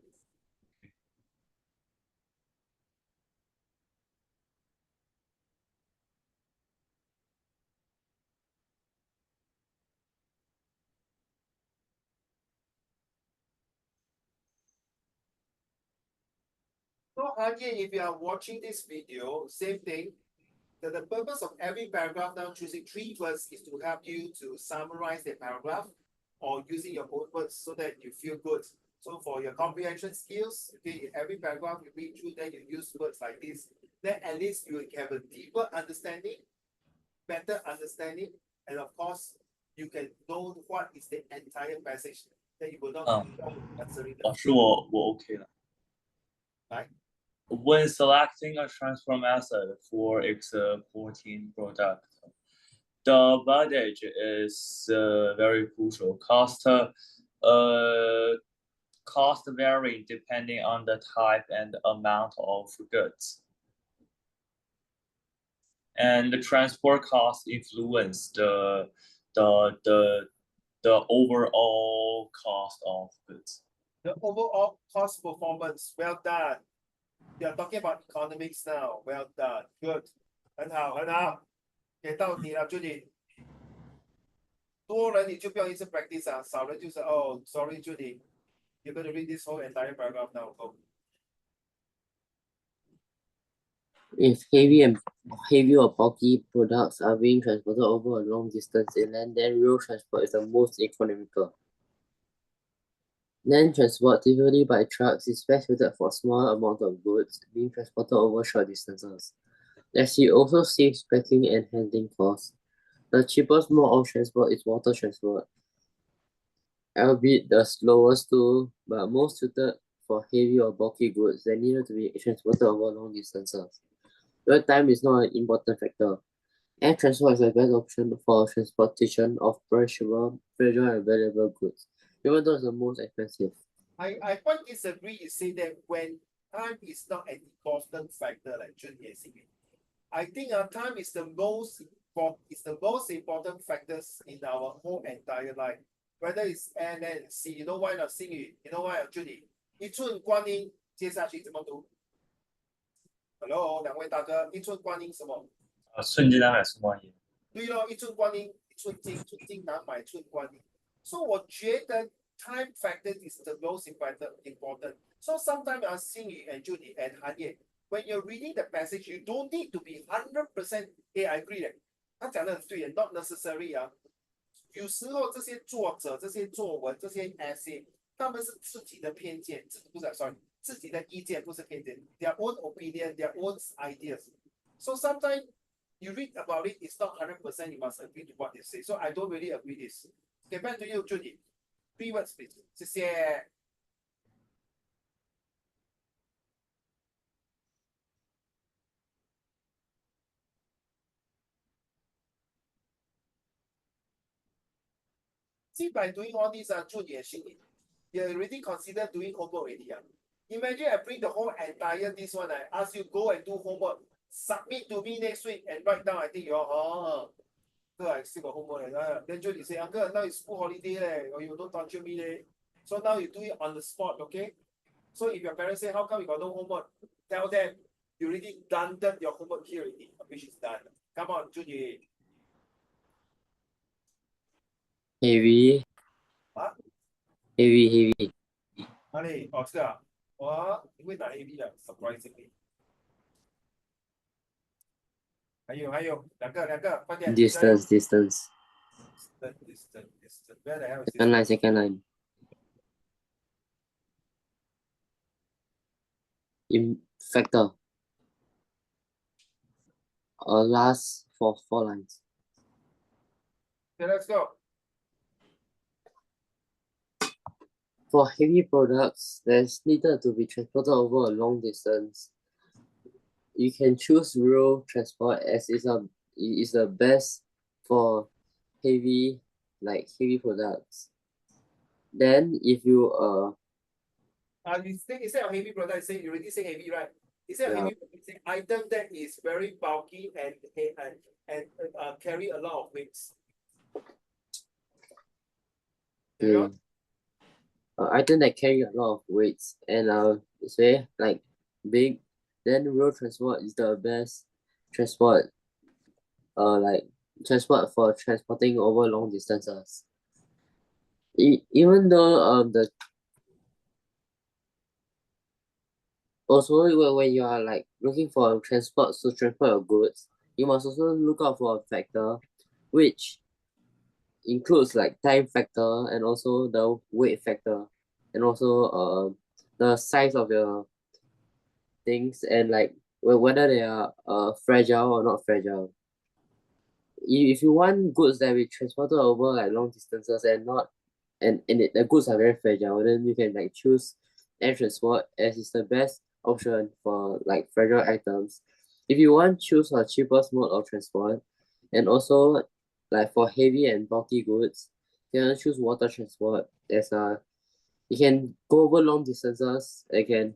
So again, if you are watching this video, same thing. The purpose of every paragraph now choosing 3 words is to help you to summarize the paragraph or using your own words so that you feel good. So for your comprehension skills, okay, in every paragraph you read through, then you use words like this, then at least you have a deeper understanding, better understanding, and of course, you can know what is the entire passage that you will not be answering the 老师我 OK 了。来 When selecting a transfer method for exporting product, the budget is very crucial. Cost vary depending on the type and amount of goods. And the transport costs influence the overall cost of goods. the overall cost performance, well done. You are talking about economics now. Well done. Good. 很好，很好。给到你了，助理。多人你就不用一直 practice 啊，少人就是哦，sorry，助理。You're going to read this whole entire paragraph now. Go. If heavy or bulky products are being transported over a long distance inland, then road transport is the most economical. Land transport, typically by trucks, is best suited for small amount of goods being transported over short distances. As it also saves packing and handling costs. The cheapest mode of transport is water transport, albeit the slowest too, but most suited for heavy or bulky goods that needed to be transported over long distances. Dwell time is not an important factor. Air transport is the best option for transportation of perishable, fragile, and valuable goods, even though it's the most expensive. I quite disagree. You say that when time is not an important factor, like Jun Ye saying. I think time is the most important factors in our whole entire life. Whether it's air, land, sea. You know why not? Xingyu, you know why, Judy? 一寸光阴，接下去怎么读 ？Hello， 两位大哥，一寸光阴什么？瞬间难买寸光阴。对咯，一寸光阴，一寸金，寸金难买寸光阴。So 我觉得 time factor is the most important. So sometimes I'm Xingyu and Judy and Han Ye, when you're reading the passage, you don't need to be 100%. Hey, I agree 的，他讲的很对，not necessary 啊。有时候这些作者、这些作文、这些 essay，他们是自己的偏见，不是 sorry， 自己的意见不是偏见 ，their own opinion, their own ideas. So sometimes you read about it, it's not 100% you must agree to what they say. So I don't really agree this. Get back to you, Judy. 3 words, please. 谢谢。See, by doing all these, Judy and Shinny, you already consider doing homework already. Imagine I bring the whole entire this one, I ask you go and do homework, submit to me next week and write down. I think you're so I still got homework. Then Judy say, Uncle, now it's school holiday, or you don't torture me. So now you do it on the spot, okay? So if your parents say, how come you got no homework? Tell them you already done your homework here already, which is done. Come on, Judy. Heavy, heavy. 哪里？哦，这个啊，我你会打 AB 的，surprisingly。还有两个，快点，加油 Distance. Distance. Where the hell is Second line, this? second line. In factor. Last for 4 lines. Okay, let's go. For heavy products, there's needed to be transported over a long distance. You can choose rural transport as is the best for heavy heavy products. Then if you You think instead of heavy product, you already say heavy, right? Instead of yeah, heavy product, say item that is very bulky and carry a lot of weights. Carry on. item that carry a lot of weights and it's very like big, then road transport is the best transport like transport for transporting over long distances. Even though the also when you are like looking for transport to transport your goods, you must also look out for a factor which includes like time factor and also the weight factor and also the size of your things and like whether they are fragile or not fragile. If you want goods that be transported over like long distances and not the goods are very fragile, then you can like choose air transport as is the best option for like fragile items. If you want choose a cheapest mode of transport and also like for heavy and bulky goods, you can choose water transport as you can go over long distances and can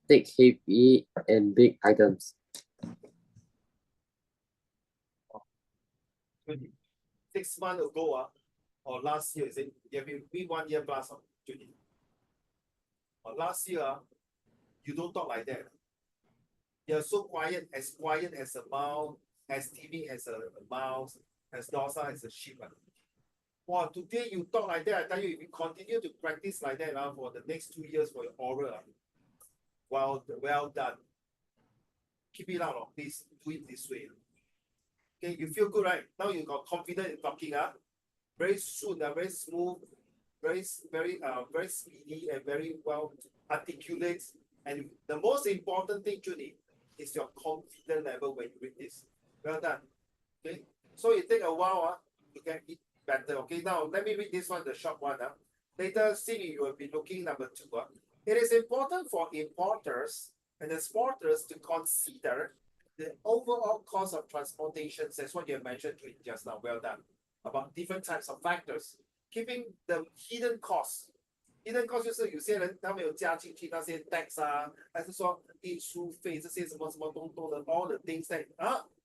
take heavy and big items. 6 months ago, or last year, is it? You have been 1 year plus, Judy. Or last year, you don't talk like that. You're so quiet as a mouse, as timid as a mouse, as docile as a sheep. Wow, today you talk like that. I tell you, if you continue to practice like that for the next 2 years for your oral, well done. Keep it out, please do it this way. Okay, you feel good, right? Now you got confidence in talking, very soon, very smooth, very speedy and very well articulate. And the most important thing, Judy, is your confidence level when you read this. Well done. Okay, so it take a while to get it better. Okay, now let me read this one, the short one. Later, see, you will be looking number 2. It is important for importers and exporters to consider the overall cost of transportation. That's what you mentioned just now. Well done. About different types of factors, keeping the hidden costs. Hidden cost 就是有些人他没有加进去那些 tax 还是说运输费这些什么什么东东的 all the things that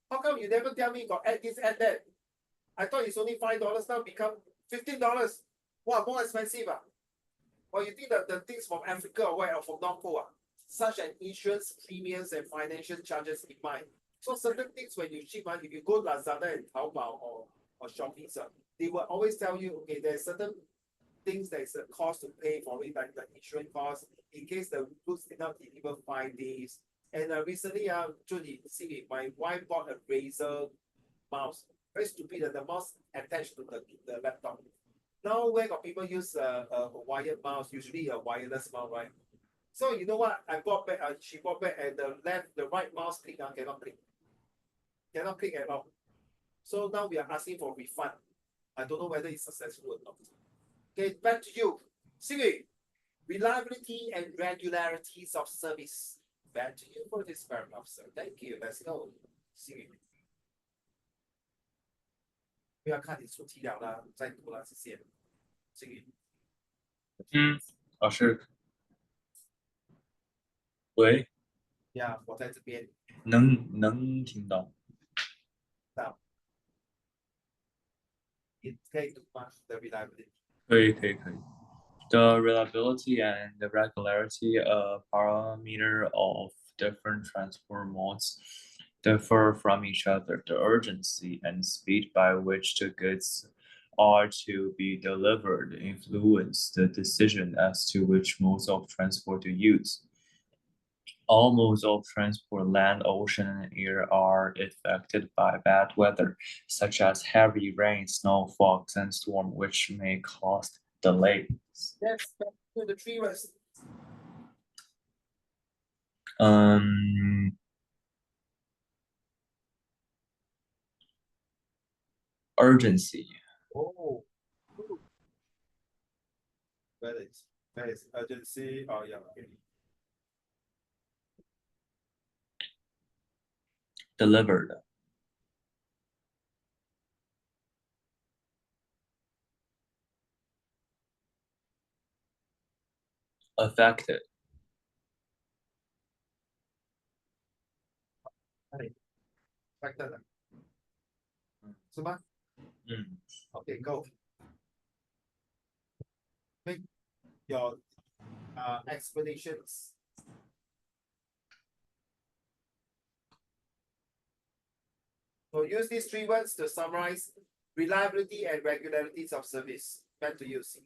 how come you never tell me you got add this add that? I thought it's only $5 now become $15. Wow, more expensive. Or you think that the things from Africa or where or from North Pole such as insurance premiums and financial charges in mind. So certain things when you ship, if you go Lazada and Taobao or Shopee, they will always tell you, okay, there's certain things that is a cost to pay for it, like the insurance cost, in case the goods did not deliver 5 days. And recently, Judy, see, my wife bought a Razer mouse. Very stupid, the mouse attached to the laptop. Now, where got people use a wired mouse, usually a wireless mouse, right? So you know what? I bought back. She bought back, and the right mouse click cannot click at all. So now we are asking for refund. I don't know whether it's successful or not. Okay, back to you, Siri. Reliability and regularities of service. Back to you for this paragraph, sir. Thank you. Let's go, Siri. 不要看你出题了啦，再读了，谢谢。Siri，老师，喂，呀，我在这边。能听到。你可以读吗？The reliability。可以。The reliability and the regularity parameter of different transport modes differ from each other. The urgency and speed by which the goods are to be delivered influence the decision as to which modes of transport to use. All modes of transport, land, ocean, and air, are affected by bad weather, such as heavy rain, snow, fog, and storm, which may cause delays. Yes, back to the three words. Urgency, Oh. Where is urgency? Oh yeah, okay. delivered, affected, Factor. 是吗？ Okay, go. Make your explanations. So use these three words to summarize reliability and regularities of service. Back to you, C.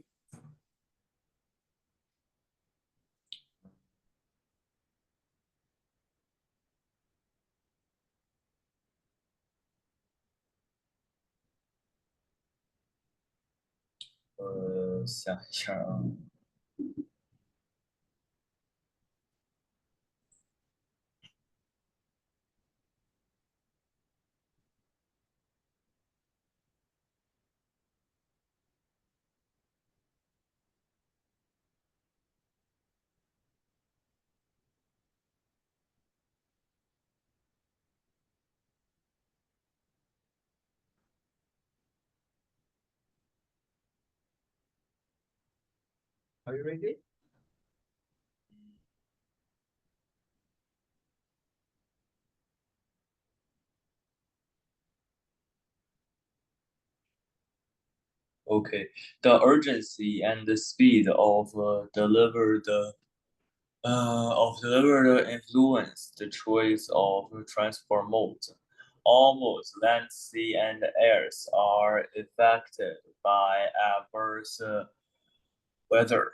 uh, 想一下啊。Are you ready? Okay, the urgency and the speed of delivered influence the choice of transport modes. All modes, land, sea, and airs, are affected by adverse weather.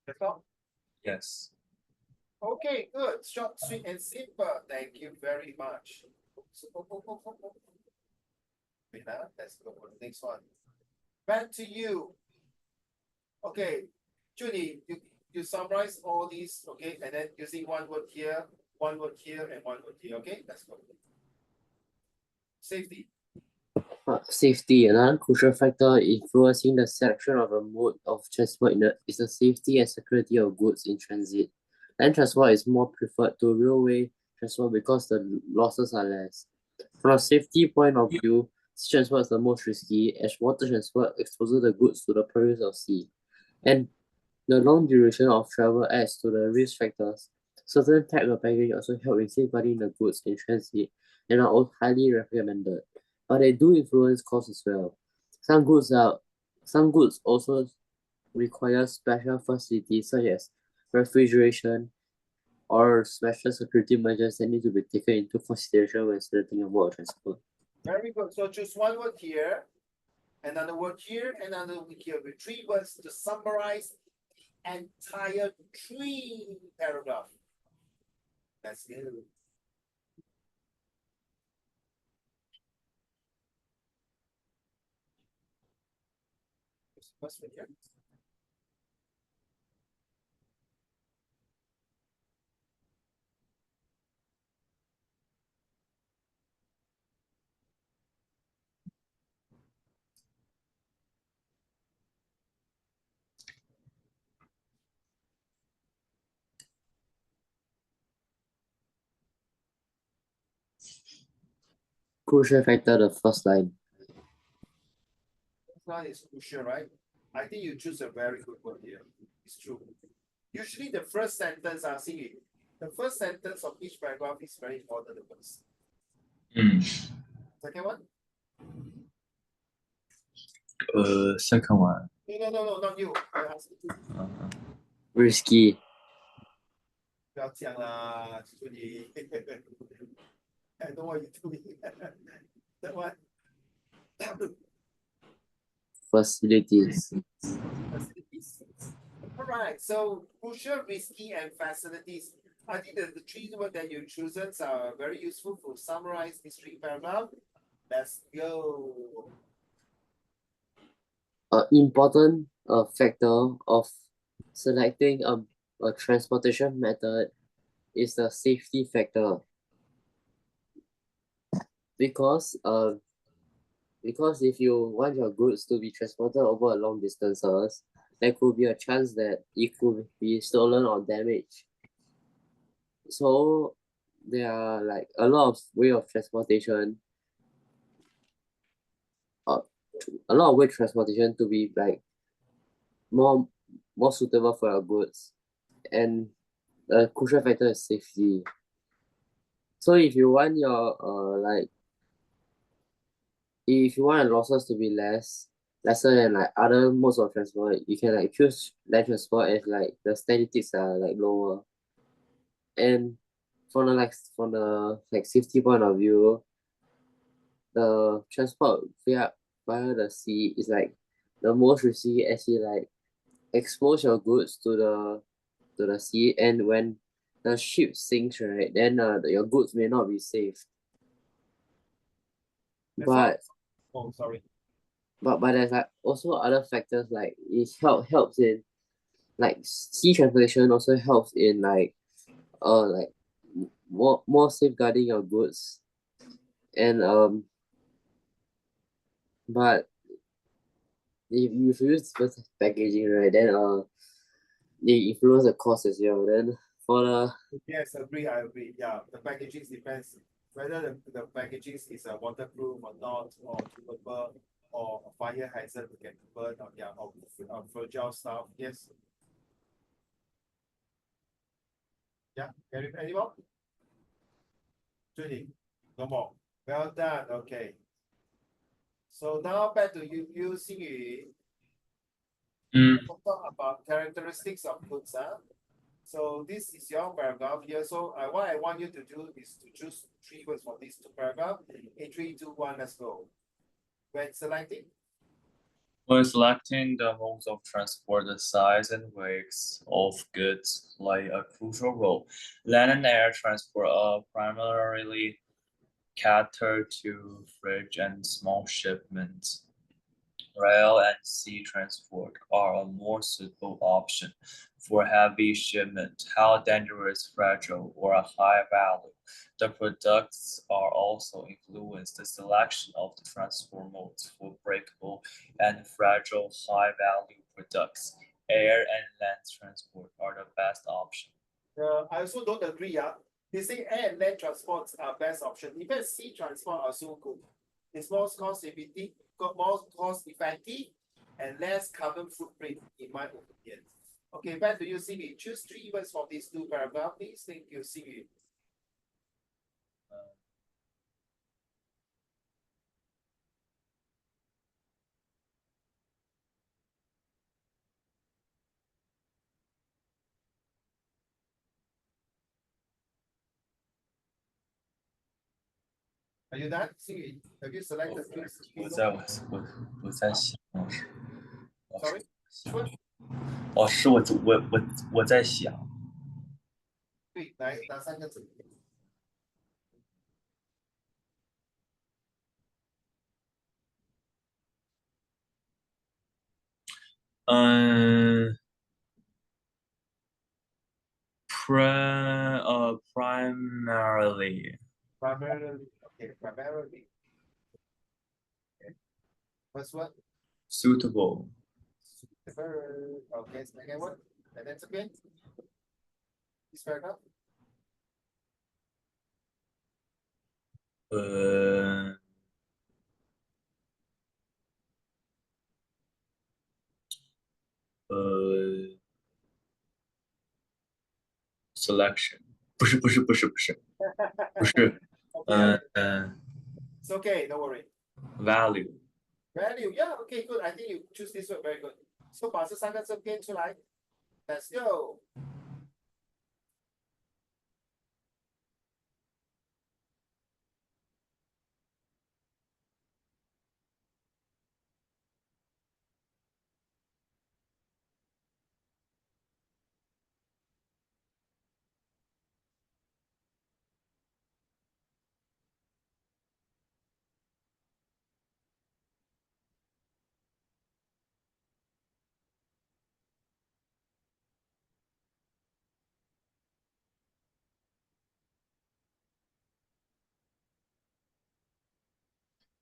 That's all. Yes. Okay, good. Short, sweet, and simple. Thank you very much. Wait, let's go for the next one. Back to you. Okay, Judy, you summarize all these, okay, and then using one word here, and one word here, okay? Let's go. Safety. Safety. Another crucial factor influencing the selection of a mode of transport is the safety and security of goods in transit. Land transport is more preferred to railway transport because the losses are less. From a safety point of view, sea transport is the most risky, as water transport exposes the goods to the perils of sea. And the long duration of travel adds to the risk factors. Certain types of packaging also help in safeguarding the goods in transit and are all highly recommended, but they do influence cost as well. Some goods also require special facilities such as refrigeration or special security measures that need to be taken into consideration when selecting a mode of transport. Very good. So choose one word here, another word here, another word here with three words to summarize the entire three paragraph. Let's go. First one here. Crucial factor, the first line. This one is crucial, right? I think you choose a very good word here. It's true. Usually the first sentence, see it. The first sentence of each paragraph is very important. The first. Second one? Second one. No, not you. I ask you. Risky. 不要这样啦，祝你。I know what you doing. That one. facilities. Facilities. All right. So crucial, risky, and facilities. I think the three words that you've chosen are very useful to summarize this three paragraph. Let's go. Important factor of selecting a transportation method is the safety factor, because because if you want your goods to be transported over long distances, there could be a chance that it could be stolen or damaged. So there are like a lot of way of transportation, uh, a lot of way transportation to be like more more suitable for your goods, and the crucial factor is safety. So if you want your like if you want your losses to be lesser than like other modes of transport, you can like choose land transport if like the statistics are like lower. And from the like safety point of view, the transport via the sea is like the most risky, as you like expose your goods to the sea, and when the ship sinks, right, then your goods may not be safe. That's all. But Oh, sorry. but there's like also other factors, like it helps in like sea transportation also helps in like more safeguarding your goods. And but if you use first packaging, right, then they influence the cost as well. Then for the Yes, agree. I agree. Yeah, the packaging depends whether the packaging is a waterproof or not, or durable, or a fire hazard can burn, or yeah, or fragile stuff. Yes. Yeah. Any more? Judy, no more. Well done. Okay. So now back to you, Xingyu. We'll talk about characteristics of goods. So this is your paragraph here. So what I want you to do is to choose three words for these two paragraphs. In 3, 2, 1, let's go. When selecting, When selecting the modes of transport, the size and weights of goods play a crucial role. Land and air transport are primarily catered to freight and small shipments. Rail and sea transport are a more suitable option for heavy shipment. How dangerous, fragile, or a high value the products are also influence the selection of the transport modes for breakable and fragile high value products. Air and land transport are the best option. I also don't agree. They say air and land transports are best option. Even sea transport are so good. It's more cost effective, and less carbon footprint, in my opinion. Okay, back to you, Simi. Choose three words for these two paragraphs, please. Thank you, Simi. Are you done, Simi? Have you selected three 我 words? 在我我我在想，Sorry, which one? 我在想，对，来拿三个字。嗯primarily Primarily, okay, primarily. Okay. First one, suitable. okay, second one, and then again. This paragraph, 呃呃 selection 不是，okay, 嗯 it's okay, don't worry. value Value, yeah, okay, good. I think you choose this word very good. So 把这三个字编出来。Let's go.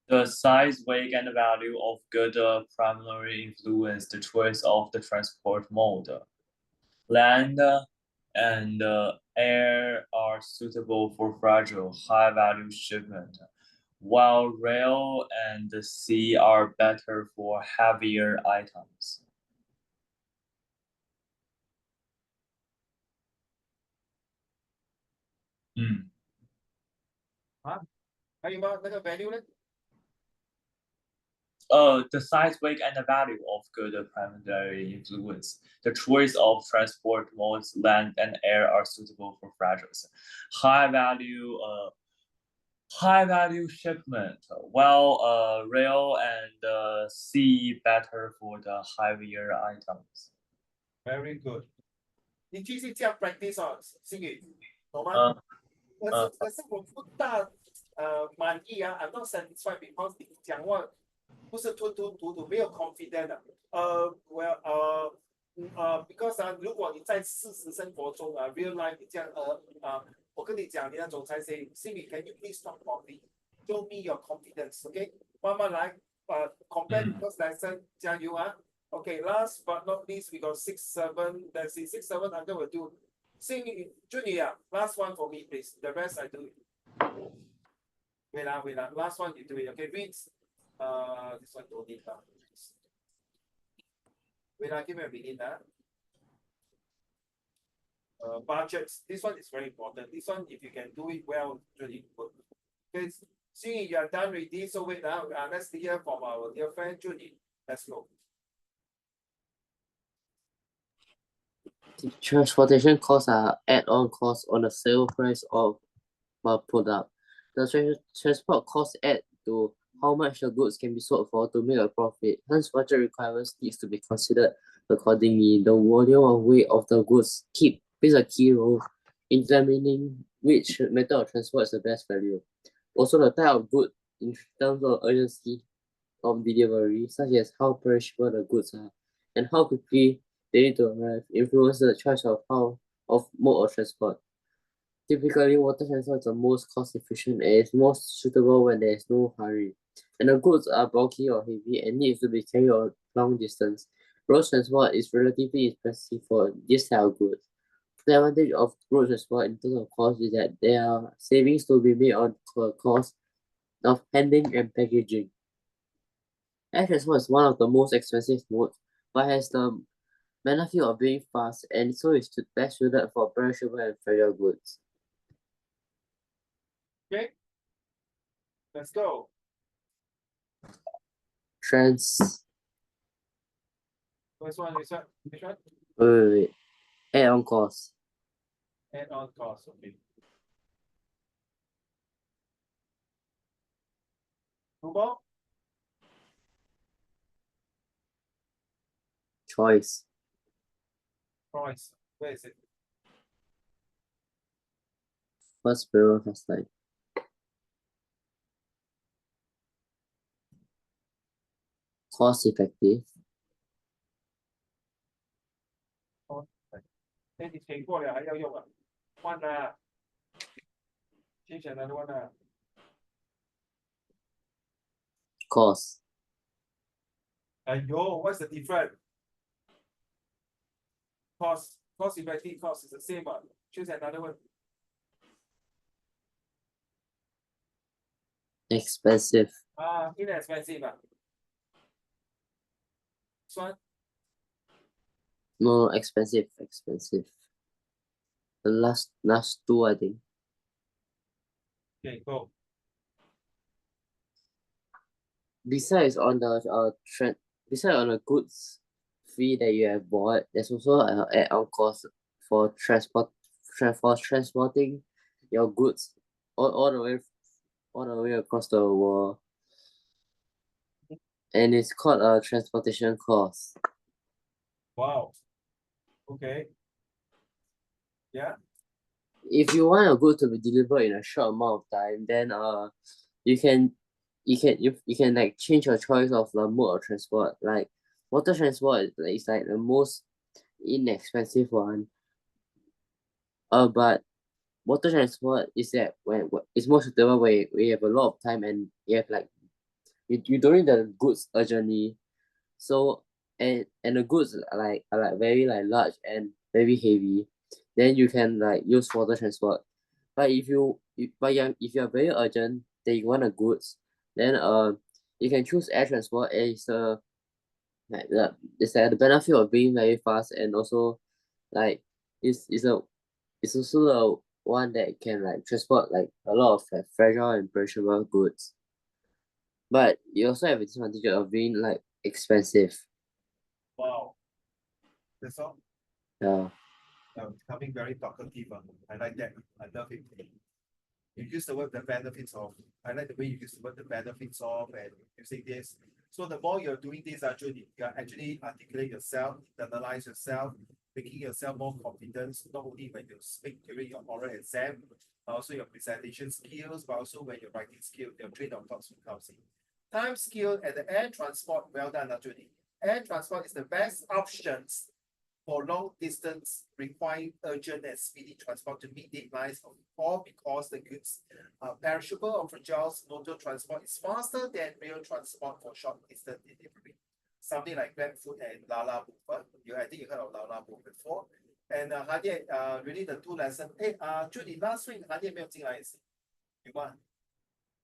The size, weight, and value of good primarily influence the choice of the transport mode. Land and air are suitable for fragile, high-value shipment, while rail and the sea are better for heavier items. Mm. 还有吗？那个 value 呢？ The size, weight, and the value of good primarily influence the choice of transport modes. Land and air are suitable for fragiles. High value shipment, while rail and sea better for the heavier items. Very good。你继续这样 practice 哦，星宇，懂吗？可是我不大满意啊，I'm not satisfied because 你讲话不是吞吞吐吐，没有 confident 的。because 如果你在事实生活中real life 你这样我跟你讲，你的总裁 say， 星宇 ，can you please talk about me? Show me your confidence，OK？、慢慢来，compare first lesson，加油啊！ Okay, last but not least, we got 6, 7. Let's see, 6, 7. I'm gonna do. Sing, Junior. Last one for me, please. The rest I do it. Wait, wait. Last one you do it. Okay, read. This one don't need that. Wait, give me a minute. Budgets. This one is very important. This one, if you can do it well, really good. Okay, Sing, you are done with this. So wait now. Let's hear from our dear friend Judy. Let's go. Transportation costs are add-on costs on the sale price of a product. The transport costs add to how much the goods can be sold for to make a profit. Hence, budget requirements needs to be considered accordingly. The volume or weight of the goods plays a key role in determining which method of transport is the best value. Also, the type of good in terms of urgency of delivery, such as how perishable the goods are and how quickly they need to arrive, influence the choice of mode of transport. Typically, water transport is the most cost efficient and is most suitable when there is no hurry, and the goods are bulky or heavy and needs to be carried a long distance. Road transport is relatively expensive for this type of goods. The advantage of road transport in terms of cost is that there are savings to be made on the cost of handling and packaging. Air transport is one of the most expensive modes, but has the benefit of being fast and so is best suited for perishable and fragile goods. Okay, let's go. Which one? Wait. Add-on cost. Add-on cost. Okay. More? Choice. Price. Where is it? First below first line. Cost effective. 你填过了还要用啊？换啊！接下来换啊！ Cost. What's the difference? Cost effective cost is the same one. Choose another one. Expensive. Inexpensive. This one? No, expensive. The last two, I think. Okay, go. Besides on the goods fee that you have bought, there's also an add-on cost for transporting your goods all the way across the world. And it's called a transportation cost. Wow. Okay. Yeah. If you want your good to be delivered in a short amount of time, then you can like change your choice of the mode of transport. Like water transport is like the most inexpensive one. But water transport is that when it's more suitable when you have a lot of time and you have like you don't need the goods urgently. So and the goods are like very like large and very heavy, then you can like use water transport. But if you are very urgent that you want the goods, then you can choose air transport. And it's like the benefit of being very fast, and also like it's also the one that can like transport like a lot of like fragile and perishable goods. But you also have a disadvantage of being like expensive. Wow. That's all. Yeah. Becoming very talkative. I like that. I love it. You use the word the benefits of. I like the way you use the word the benefits of and using this. So the more you're doing this, actually, you are actually articulate yourself, internalize yourself, making yourself more confident, not only when you speak during your oral exam, but also your presentation skills, but also when your writing skill, your train of thoughts comes in. Time skill and the air transport, well done, actually. Air transport is the best options for long distance requiring urgent and speedy transport to meet deadlines, or because the goods are perishable or fragile. Motor transport is faster than rail transport for short distance delivery. Something like Grab Food and Lala Mover. I think you heard of Lala Mover before. And Hadian, really the two lessons. Hey, Judy, last week Hadian 没有进来，有吗？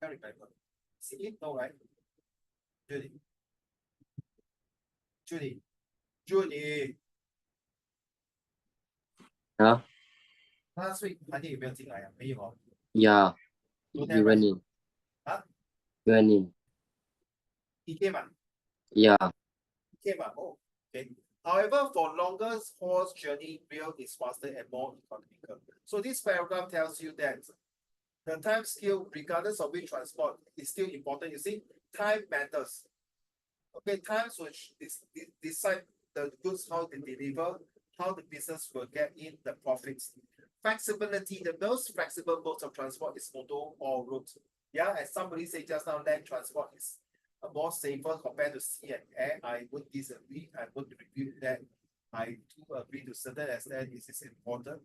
Can't remember. See it? No, right? Judy. Judy. Judy. Huh? Last week Hadian 有没有进来啊？没有哦。Yeah. Don't He have, went right? in. Huh? He went in. He came ah? Yeah. Came up. Oh, okay. However, for longer horse journey, rail is faster and more economical. So this paragraph tells you that the time scale, regardless of which transport, is still important. You see, time matters. Okay, times which decide the goods how they deliver, how the business will get in the profits. Flexibility, the most flexible mode of transport is motor or road. Yeah, as somebody said just now, land transport is more safer compared to sea and air. I would disagree. I would review that. I do agree to certain extent this is important.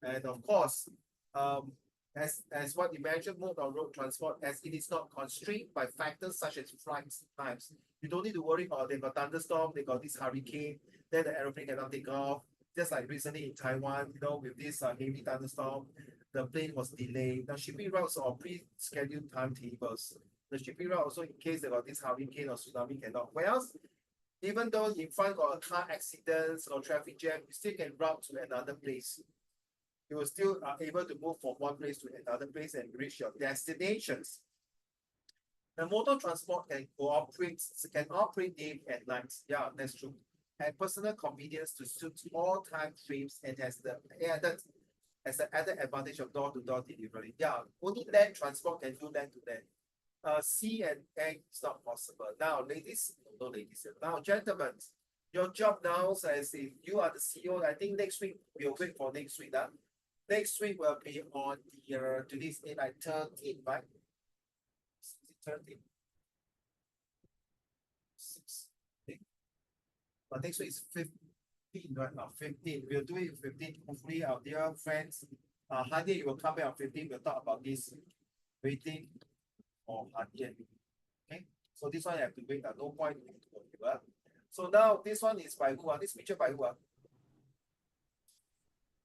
And of course, um, as what you mentioned, mode of road transport, as it is not constrained by factors such as flight times. You don't need to worry about they got thunderstorm, they got this hurricane, then the aeroplane cannot take off. Just like recently in Taiwan, with this heavy thunderstorm, the plane was delayed. The shipping routes are pre-scheduled timetables. The shipping route also, in case they got this hurricane or tsunami, cannot. Whereas, even though in front got a car accident or traffic jam, you still can route to another place. You will still are able to move from one place to another place and reach your destinations. The motor transport can operate day and night. Yeah, that's true. And personal convenience to suit all time frames and has the added advantage of door-to-door delivery. Yeah, only land transport can do land to land. Sea and air is not possible. Now, gentlemen, your job now says if you are the CEO, I think next week we'll wait for next week. Next week will be on the today's date, like 13, right? 13. 16. But next week is 15, right? 15. We'll do it 15. Hopefully, our dear friends, Hadi, you will come back on 15. We'll talk about this waiting for Hadi. Okay. So this one you have to wait. No point to you. So now this one is by who? This picture by who?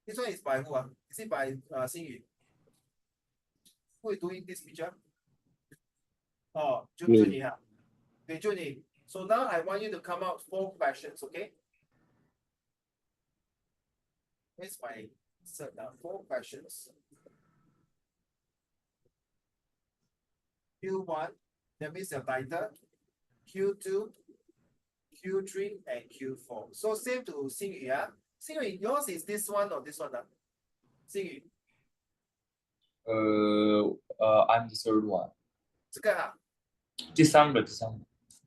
This one is by who? Is it by Xing Yu? Who is doing this picture? Oh, Me. Okay, Juni. So now I want you to come out 4 questions, okay? Here's my set now. 4 questions. Q1, that means your title. Q2, Q3, and Q4. So same to Xing Yu, yeah? Xing Yu, yours is this one or this one? Xing Yu, I'm the third one，这个啊，第三个，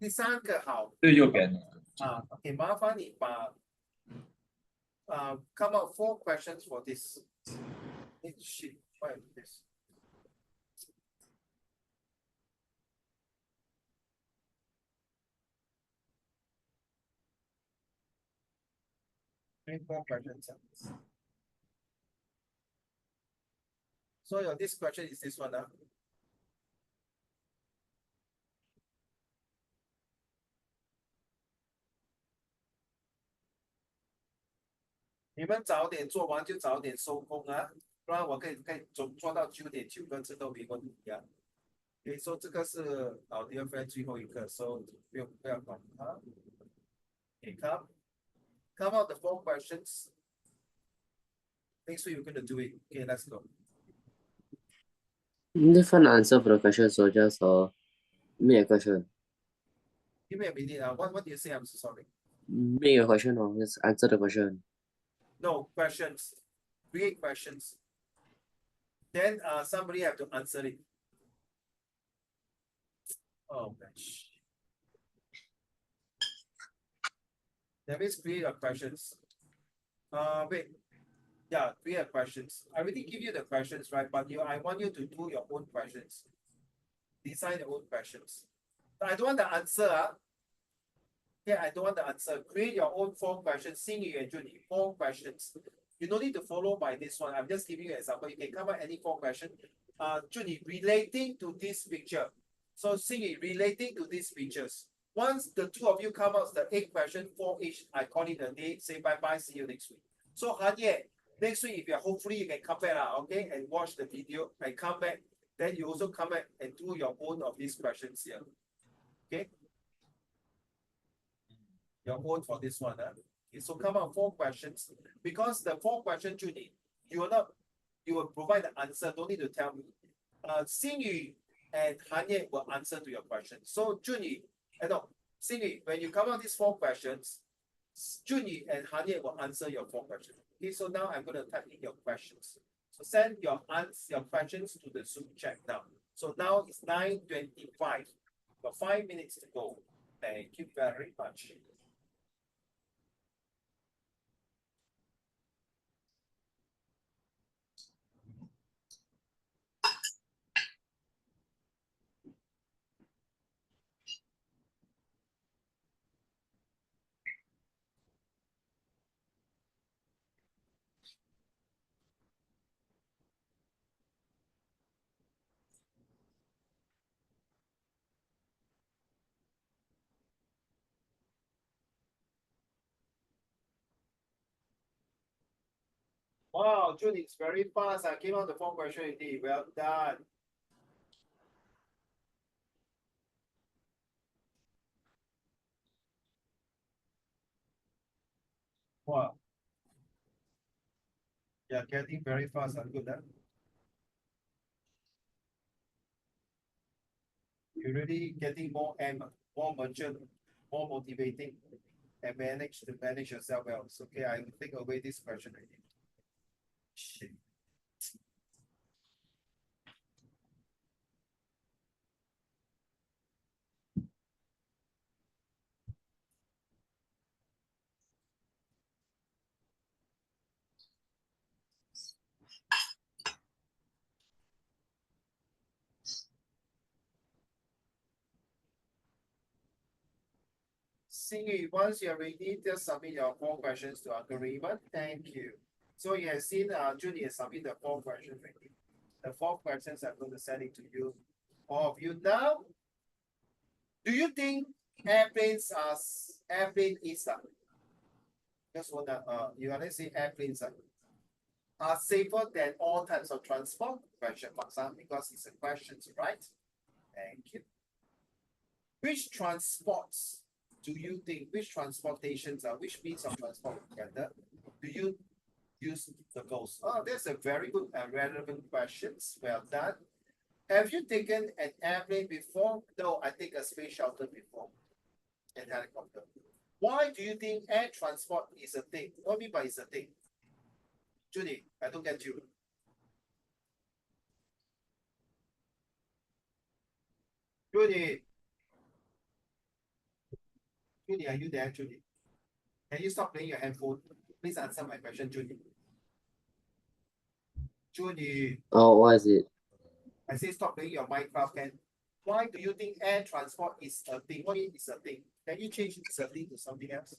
第三个好最右边的。啊。OK，麻烦你把come out 4 questions for this. Shit, what is this? Three, 4 questions. So your this question is this one. 你们早点做完就早点收工啊，不然我可以做到9点9个字都没问题啊。所以说这个是第二份最后一个，所以不要管它。Okay, come out the 4 questions. Next week we're gonna do it. Okay, let's go. Different answer for the question, so just make a question. Give me a minute. What do you say? I'm so sorry. Make a question or just answer the question. No questions. Create questions. Then somebody have to answer it. Oh gosh. That means create your questions. Wait. Yeah, create your questions. I already give you the questions, right? But I want you to do your own questions. Design your own questions. But I don't want the answer. Yeah, I don't want the answer. Create your own 4 questions. Xing Yu and Judy, 4 questions. You don't need to follow by this one. I'm just giving you an example. You can come up any 4 questions. Judy, relating to this picture. So Xing Yu, relating to these pictures. Once the two of you come out the 8 questions, 4 each, I call it a day. Say bye-bye. See you next week. So Hanye, next week, if you're hopefully you can come back, okay, and watch the video and come back. Then you also come back and do your own of these questions here. Okay? Your own for this one. Okay, so come on, 4 questions. Because the 4 questions, Judy, you will provide the answer, don't need to tell me. Xing Yu and Hanye will answer to your question. So Judy, no, Xing Yu, when you come on these 4 questions, Judy and Hanye will answer your 4 questions. Okay, so now I'm going to type in your questions. So send your questions to the Zoom chat now. So now it's 9:25. Got 5 minutes to go. Thank you very much. Wow, Judy, it's very fast. I came out the 4 questions indeed. Well done. Wow. Yeah, getting very fast and good. You're really getting more more mature, more motivating, and manage to manage yourself well. So, okay, I will take away this question already. Shit. Xing, once you're ready, just submit your 4 questions to agreement. Thank you. So you have seen Judy has submitted the 4 questions already. The 4 questions I'm going to send it to you. All of you now. Do you think airplanes is just want you want to say airplanes are safer than all types of transport? Question mark, because it's a question, right? Thank you. Which transports do you think, which transportations are, which means of transport together do you use the most? Oh, that's a very good and relevant questions. Well done. Have you taken an airplane before? No, I take a space shuttle before and helicopter. Why do you think air transport is a thing? What do you mean by it's a thing? Judy, I don't get you. Judy. Judy, are you there, Judy? Can you stop playing your handphone? Please answer my question, Judy. Judy, Oh, what is it? I say stop playing your Minecraft. Why do you think air transport is a thing? What is a thing? Can you change it's a thing to something else?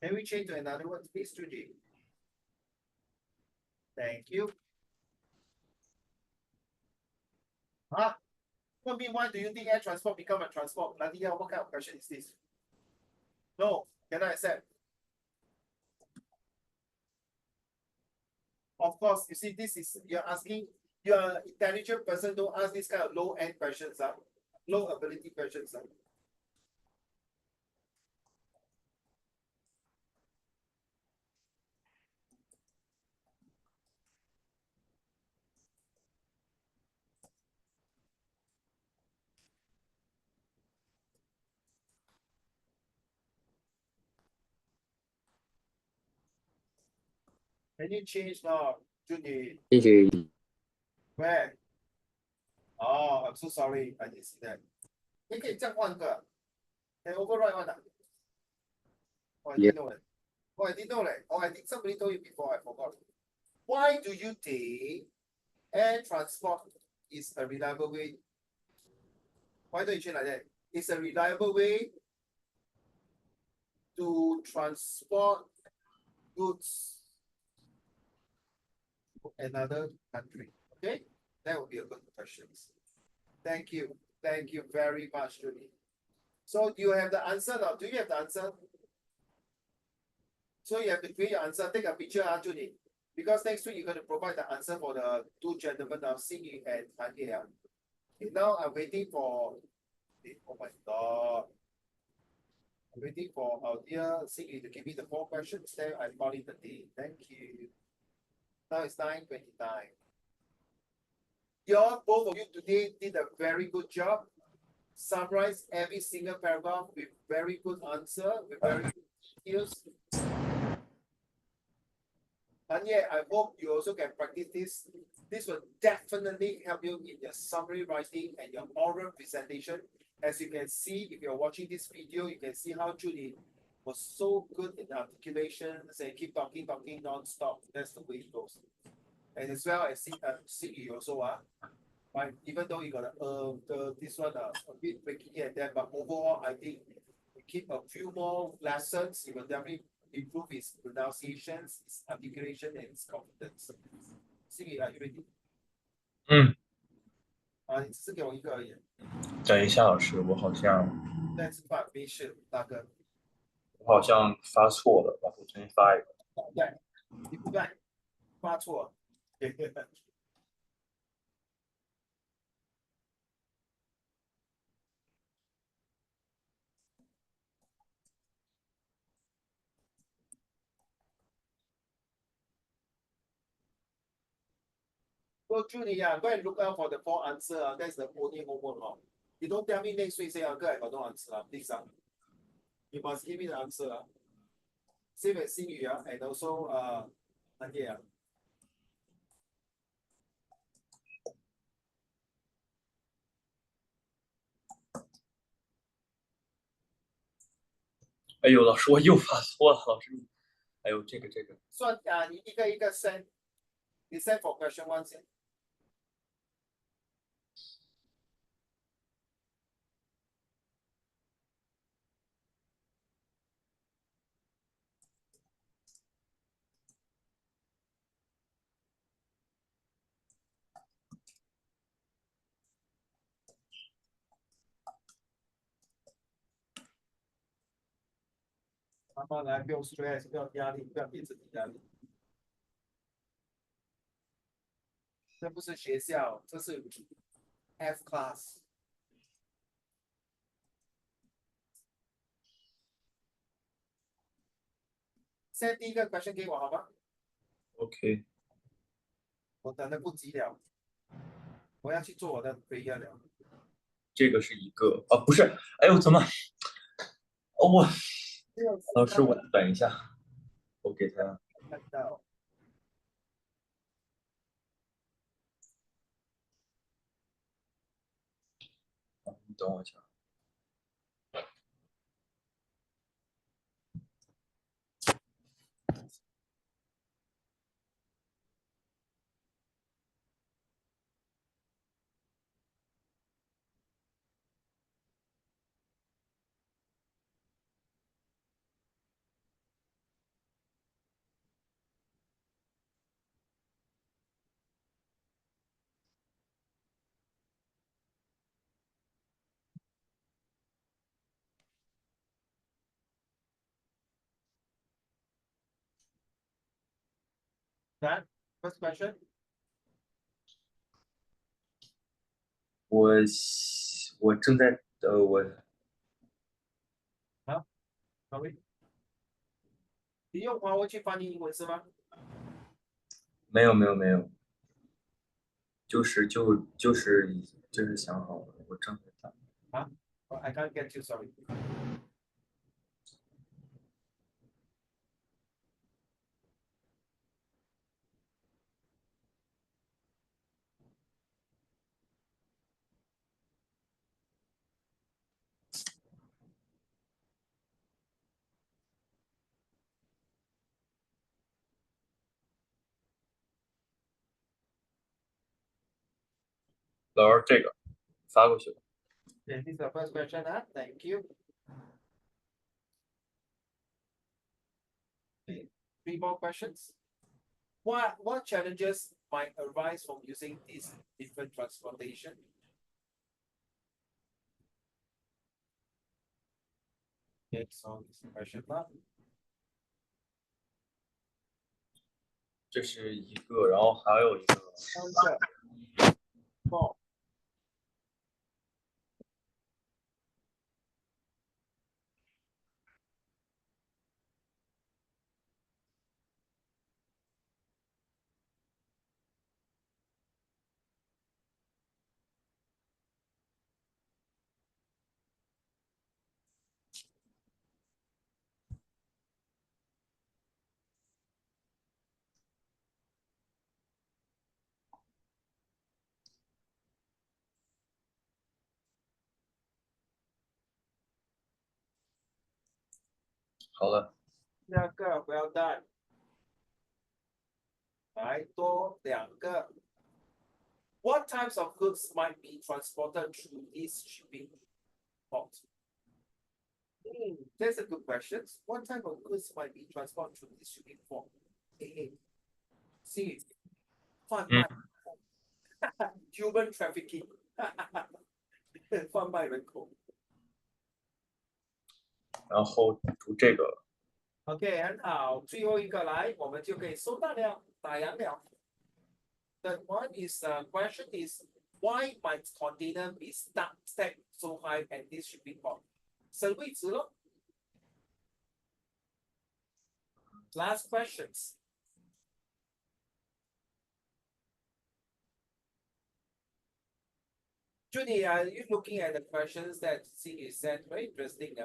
Can we change to another word, please, Judy? Thank you. Huh? What mean, why do you think air transport become a transport? Bloody hell, what kind of question is this? No, cannot accept. Of course, you see, this is you're asking, you're an intelligent person, don't ask this kind of low end questions, low ability questions. Can you change now, Judy? Change already. Where? Oh, I'm so sorry, I didn't see that. 你可以这样换个，can override one 啊？Oh, I Yeah. didn't know it. Oh, I didn't know that. Oh, I think somebody told you before. I forgot. Why do you think air transport is a reliable way? Why don't you change like that? It's a reliable way to transport goods to another country. Okay, that would be a good question. Thank you. Thank you very much, Judy. So do you have the answer now? Do you have the answer? So you have to create your answer. Take a picture, Judy. Because next week you're going to provide the answer for the two gentlemen now, Xingyu and Han Ye. Okay, now I'm waiting for. Oh my God. I'm waiting for our dear Xingyu to give me the 4 questions. Then I call it the day. Thank you. Now it's 9:29. Both of you today did a very good job. Summarize every single paragraph with very good answer, with very good details. And yeah, I hope you also can practice this. This will definitely help you in your summary writing and your oral presentation. As you can see, if you're watching this video, you can see how Julie was so good in articulation. Say, keep talking, talking non-stop. That's the way it goes. And as well as Singyu also, right? Even though you got this one a bit breaking here and there, but overall, I think we keep a few more lessons. It will definitely improve his pronunciations, his articulation, and his confidence. Singyu, are you ready? 你只是给我一个而已。等一下，老师，我好像在吃饭，没事，大哥。发错了，我重新发一个。对，你不对，发错。So Judy, go and look out for the 4 answer. That's the only homework. You don't tell me next week, say, Uncle, I got no answer. Please, you must give me the answer. Same as Xingyu, and also yeah. 哎呦，老师，我又发错了，老师。还有这个。算你一个一个 send，你 send for question 1先。慢慢来，不用 stress，不要压力，不要给自己压力。这不是学校，这是 F class。send 第一个 question 给我好吗？ OK，我等的不及了，我要去做我的 prayer 了。这个是一个不是，哎呦，怎么？我老师，我等一下，我给他。看到。你等我一下。That first question. 我正在我 Sorry，你用华文去翻译英文是吗？没有，就是想好了，我正在打。啊，I can't get you. Sorry。老师，这个发过去了。Okay, this is the first question. Thank you. Okay, 3 more questions. What challenges might arise from using this different transportation? Okay, so this is question 1. 这是一个，然后还有一个。3个 4. 好了。第2个 well done. 来多2个 What types of goods might be transported through this shipping port? That's a good question. What type of goods might be transported through this shipping port? C. 贩卖 human trafficking. 贩卖人口。然后读这个。OK， 很好，最后一个来，我们就可以收到了，打烊了。The one is question is why might container be stacked so high at this shipping port? 省位置咯。Last questions. Judy, are you looking at the questions that Xing sent? Very interesting,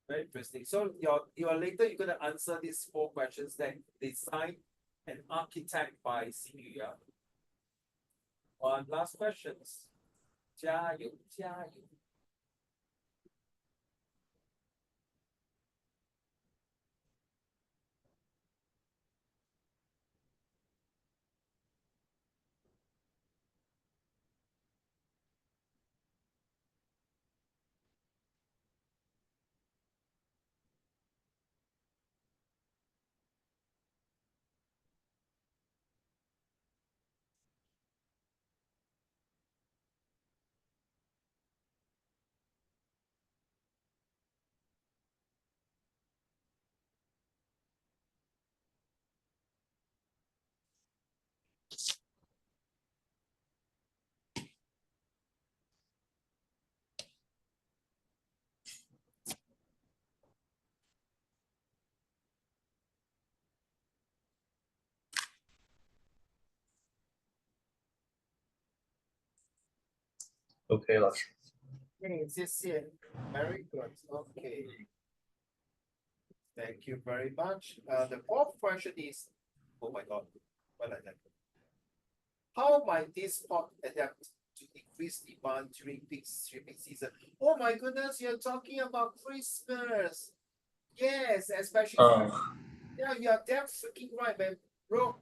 Very interesting. So your later you're gonna answer these 4 questions that designed and architect by Xing Yu. One last questions. 加油加油。OK， 老师。谢谢。Very good. Okay. Thank you very much. The 4th question is, oh my God, what like that? How might this port adapt to increase demand during peak shipping season? Oh my goodness, you're talking about Christmas. Yes, especially. Yeah, you are damn freaking right, man, bro.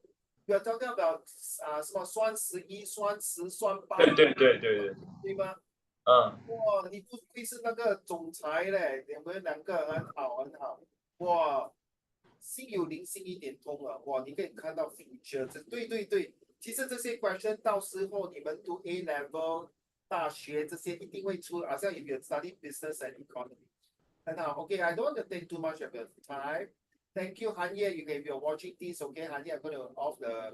You are talking about 什么双11、双10、双8，对吗？哇，你不愧是那个总裁嘞，你们2个很好很好。哇，心有灵犀一点通啊！哇，你可以看到 future， 对，其实这些 question 到时候你们读 A level 大学这些一定会出，好像 if you study business and economy。很好 ，OK，I don't want to take too much of your time. Thank you, Hanye. If you're watching this, okay, Hanye, I'm going to off the